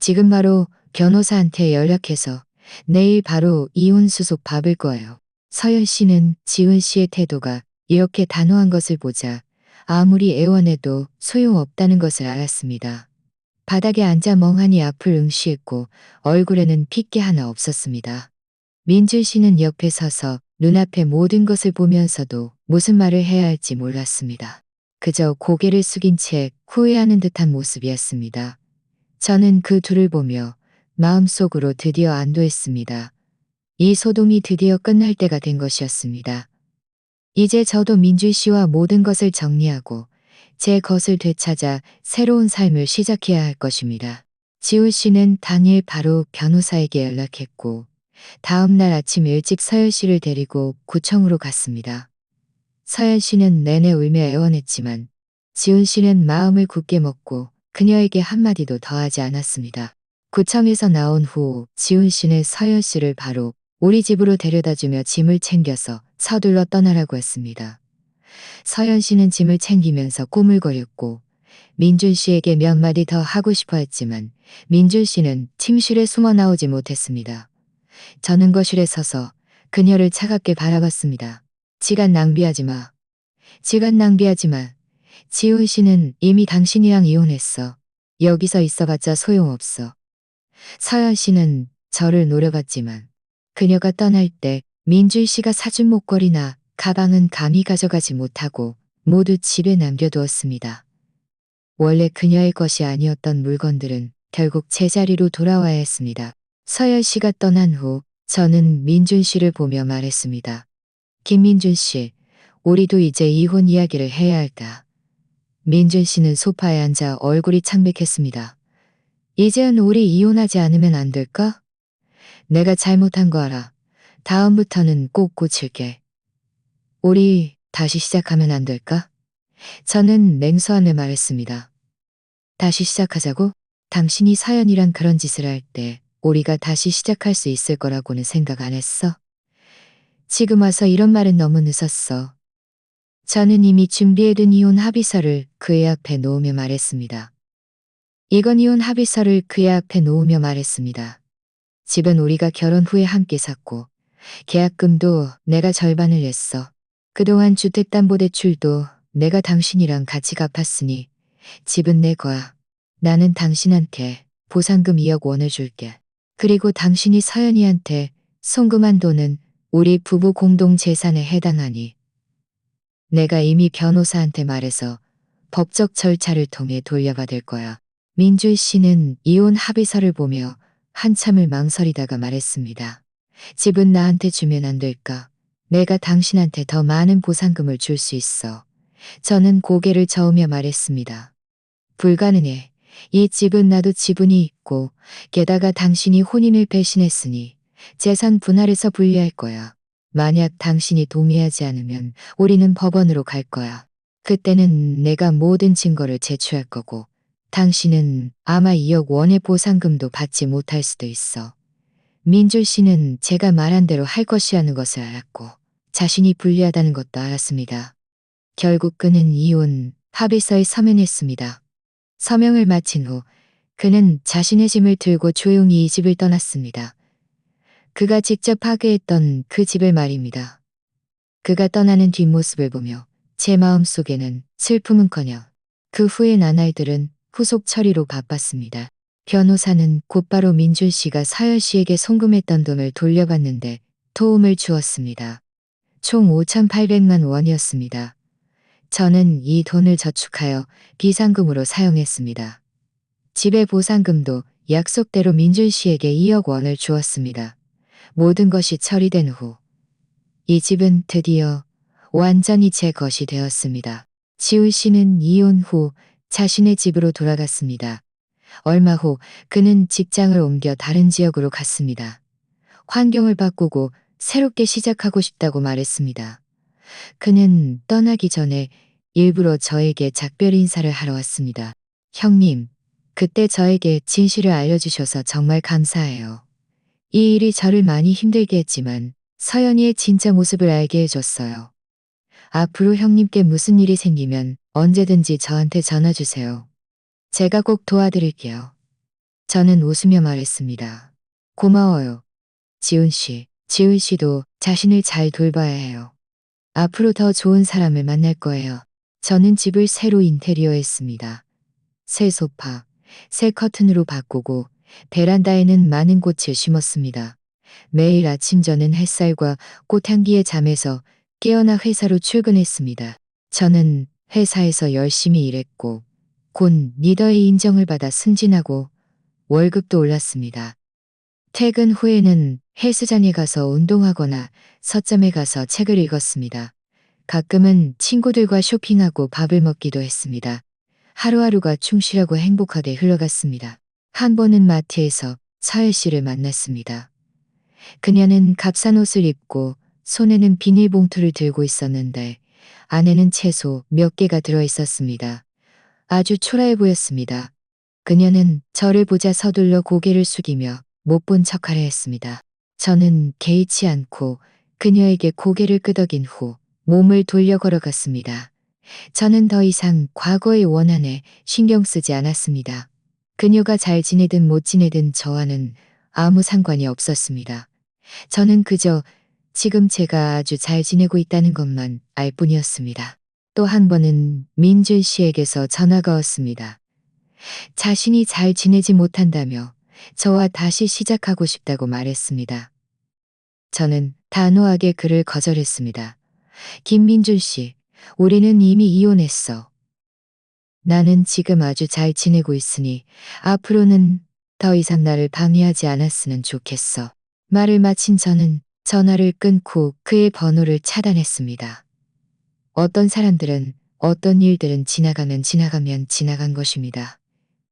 지금 바로 변호사한테 연락해서 내일 바로 이혼 수속 받을 거예요. 서연 씨는 지훈 씨의 태도가 이렇게 단호한 것을 보자 아무리 애원해도 소용없다는 것을 알았습니다. 바닥에 앉아 멍하니 앞을 응시했고 얼굴에는 핏기 하나 없었습니다. 민준 씨는 옆에 서서 눈앞의 모든 것을 보면서도 무슨 말을 해야 할지 몰랐습니다. 그저 고개를 숙인 채 후회하는 듯한 모습이었습니다. 저는 그 둘을 보며 마음속으로 드디어 안도했습니다. 이 소동이 드디어 끝날 때가 된 것이었습니다. 이제 저도 민준 씨와 모든 것을 정리하고 제 것을 되찾아 새로운 삶을 시작해야 할 것입니다. 지훈 씨는 당일 바로 변호사에게 연락했고 다음 날 아침 일찍 서연 씨를 데리고 구청으로 갔습니다. 서연 씨는 내내 울며 애원했지만 지훈 씨는 마음을 굳게 먹고 그녀에게 한마디도 더하지 않았습니다. 구청에서 나온 후 지훈 씨는 서연 씨를 바로 우리 집으로 데려다주며 짐을 챙겨서 서둘러 떠나라고 했습니다. 서연 씨는 짐을 챙기면서 꾸물거렸고 민준 씨에게 몇 마디 더 하고 싶어 했지만 민준 씨는 침실에 숨어 나오지 못했습니다. 저는 거실에 서서 그녀를 차갑게 바라봤습니다. 시간 낭비하지 마. 시간 낭비하지 마. 지훈 씨는 이미 당신이랑 이혼했어. 여기서 있어봤자 소용없어. 서연 씨는 저를 노려봤지만 그녀가 떠날 때 민준 씨가 사준 목걸이나 가방은 감히 가져가지 못하고 모두 집에 남겨두었습니다. 원래 그녀의 것이 아니었던 물건들은 결국 제자리로 돌아와야 했습니다. 서연 씨가 떠난 후 저는 민준 씨를 보며 말했습니다. 김민준 씨, 우리도 이제 이혼 이야기를 해야 할까. 민준 씨는 소파에 앉아 얼굴이 창백했습니다. 이제는 우리 이혼하지 않으면 안 될까? 내가 잘못한 거 알아. 다음부터는 꼭 고칠게. 우리 다시 시작하면 안 될까? 저는 냉소함에 말했습니다. 다시 시작하자고? 당신이 사연이란 그런 짓을 할 때 우리가 다시 시작할 수 있을 거라고는 생각 안 했어? 지금 와서 이런 말은 너무 늦었어. 저는 이미 준비해둔 이혼 합의서를 그의 앞에 놓으며 말했습니다. 이건 이혼 합의서를 그의 앞에 놓으며 말했습니다. 집은 우리가 결혼 후에 함께 샀고 계약금도 내가 절반을 냈어. 그동안 주택담보대출도 내가 당신이랑 같이 갚았으니 집은 내 거야. 나는 당신한테 보상금 2억 원을 줄게. 그리고 당신이 서연이한테 송금한 돈은 우리 부부 공동 재산에 해당하니 내가 이미 변호사한테 말해서 법적 절차를 통해 돌려받을 거야. 민준 씨는 이혼 합의서를 보며 한참을 망설이다가 말했습니다. 집은 나한테 주면 안 될까? 내가 당신한테 더 많은 보상금을 줄 수 있어. 저는 고개를 저으며 말했습니다. 불가능해. 이 집은 나도 지분이 있고 게다가 당신이 혼인을 배신했으니 재산 분할해서 분리할 거야. 만약 당신이 동의하지 않으면 우리는 법원으로 갈 거야. 그때는 내가 모든 증거를 제출할 거고 당신은 아마 2억 원의 보상금도 받지 못할 수도 있어. 민준 씨는 제가 말한 대로 할 것이라는 것을 알았고 자신이 불리하다는 것도 알았습니다. 결국 그는 이혼 합의서에 서명했습니다. 서명을 마친 후 그는 자신의 짐을 들고 조용히 이 집을 떠났습니다. 그가 직접 파괴했던 그 집을 말입니다. 그가 떠나는 뒷모습을 보며 제 마음속에는 슬픔은커녕 그 후에 나날들은 후속 처리로 바빴습니다. 변호사는 곧바로 민준 씨가 서연 씨에게 송금했던 돈을 돌려받는데 도움을 주었습니다. 총 5,800만 원이었습니다. 저는 이 돈을 저축하여 비상금으로 사용했습니다. 집의 보상금도 약속대로 민준 씨에게 2억 원을 주었습니다. 모든 것이 처리된 후 이 집은 드디어 완전히 제 것이 되었습니다. 지훈 씨는 이혼 후 자신의 집으로 돌아갔습니다. 얼마 후 그는 직장을 옮겨 다른 지역으로 갔습니다. 환경을 바꾸고 새롭게 시작하고 싶다고 말했습니다. 그는 떠나기 전에 일부러 저에게 작별 인사를 하러 왔습니다. 형님, 그때 저에게 진실을 알려주셔서 정말 감사해요. 이 일이 저를 많이 힘들게 했지만 서연이의 진짜 모습을 알게 해줬어요. 앞으로 형님께 무슨 일이 생기면 언제든지 저한테 전화 주세요. 제가 꼭 도와드릴게요. 저는 웃으며 말했습니다. 고마워요. 지훈 씨. 지훈 씨도 자신을 잘 돌봐야 해요. 앞으로 더 좋은 사람을 만날 거예요. 저는 집을 새로 인테리어했습니다. 새 소파, 새 커튼으로 바꾸고 베란다에는 많은 꽃을 심었습니다. 매일 아침 저는 햇살과 꽃향기에 잠에서 깨어나 회사로 출근했습니다. 저는 회사에서 열심히 일했고 곧 리더의 인정을 받아 승진하고 월급도 올랐습니다. 퇴근 후에는 헬스장에 가서 운동하거나 서점에 가서 책을 읽었습니다. 가끔은 친구들과 쇼핑하고 밥을 먹기도 했습니다. 하루하루가 충실하고 행복하게 흘러갔습니다. 한 번은 마트에서 서혜 씨를 만났습니다. 그녀는 값싼 옷을 입고 손에는 비닐봉투를 들고 있었는데 안에는 채소 몇 개가 들어 있었습니다. 아주 초라해 보였습니다. 그녀는 저를 보자 서둘러 고개를 숙이며 못 본 척하려 했습니다. 저는 개의치 않고 그녀에게 고개를 끄덕인 후 몸을 돌려 걸어갔습니다. 저는 더 이상 과거의 원한에 신경 쓰지 않았습니다. 그녀가 잘 지내든 못 지내든 저와는 아무 상관이 없었습니다. 저는 그저 지금 제가 아주 잘 지내고 있다는 것만 알 뿐이었습니다. 또 한 번은 민준 씨에게서 전화가 왔습니다. 자신이 잘 지내지 못한다며 저와 다시 시작하고 싶다고 말했습니다. 저는 단호하게 그를 거절했습니다. 김민준 씨, 우리는 이미 이혼했어. 나는 지금 아주 잘 지내고 있으니 앞으로는 더 이상 나를 방해하지 않았으면 좋겠어. 말을 마친 저는 전화를 끊고 그의 번호를 차단했습니다. 어떤 사람들은 어떤 일들은 지나가면 지나간 것입니다.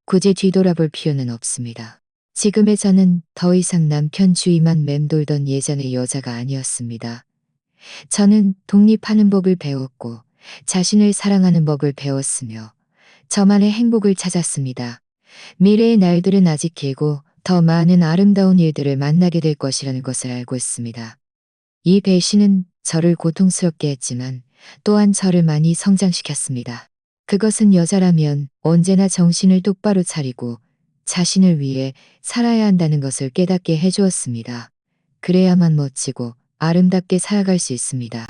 굳이 뒤돌아볼 필요는 없습니다. 지금의 저는 더 이상 남편 주위만 맴돌던 예전의 여자가 아니었습니다. 저는 독립하는 법을 배웠고 자신을 사랑하는 법을 배웠으며 저만의 행복을 찾았습니다. 미래의 날들은 아직 길고 더 많은 아름다운 일들을 만나게 될 것이라는 것을 알고 있습니다. 이 배신은 저를 고통스럽게 했지만 또한 저를 많이 성장시켰습니다. 그것은 여자라면 언제나 정신을 똑바로 차리고 자신을 위해 살아야 한다는 것을 깨닫게 해주었습니다. 그래야만 멋지고 아름답게 살아갈 수 있습니다.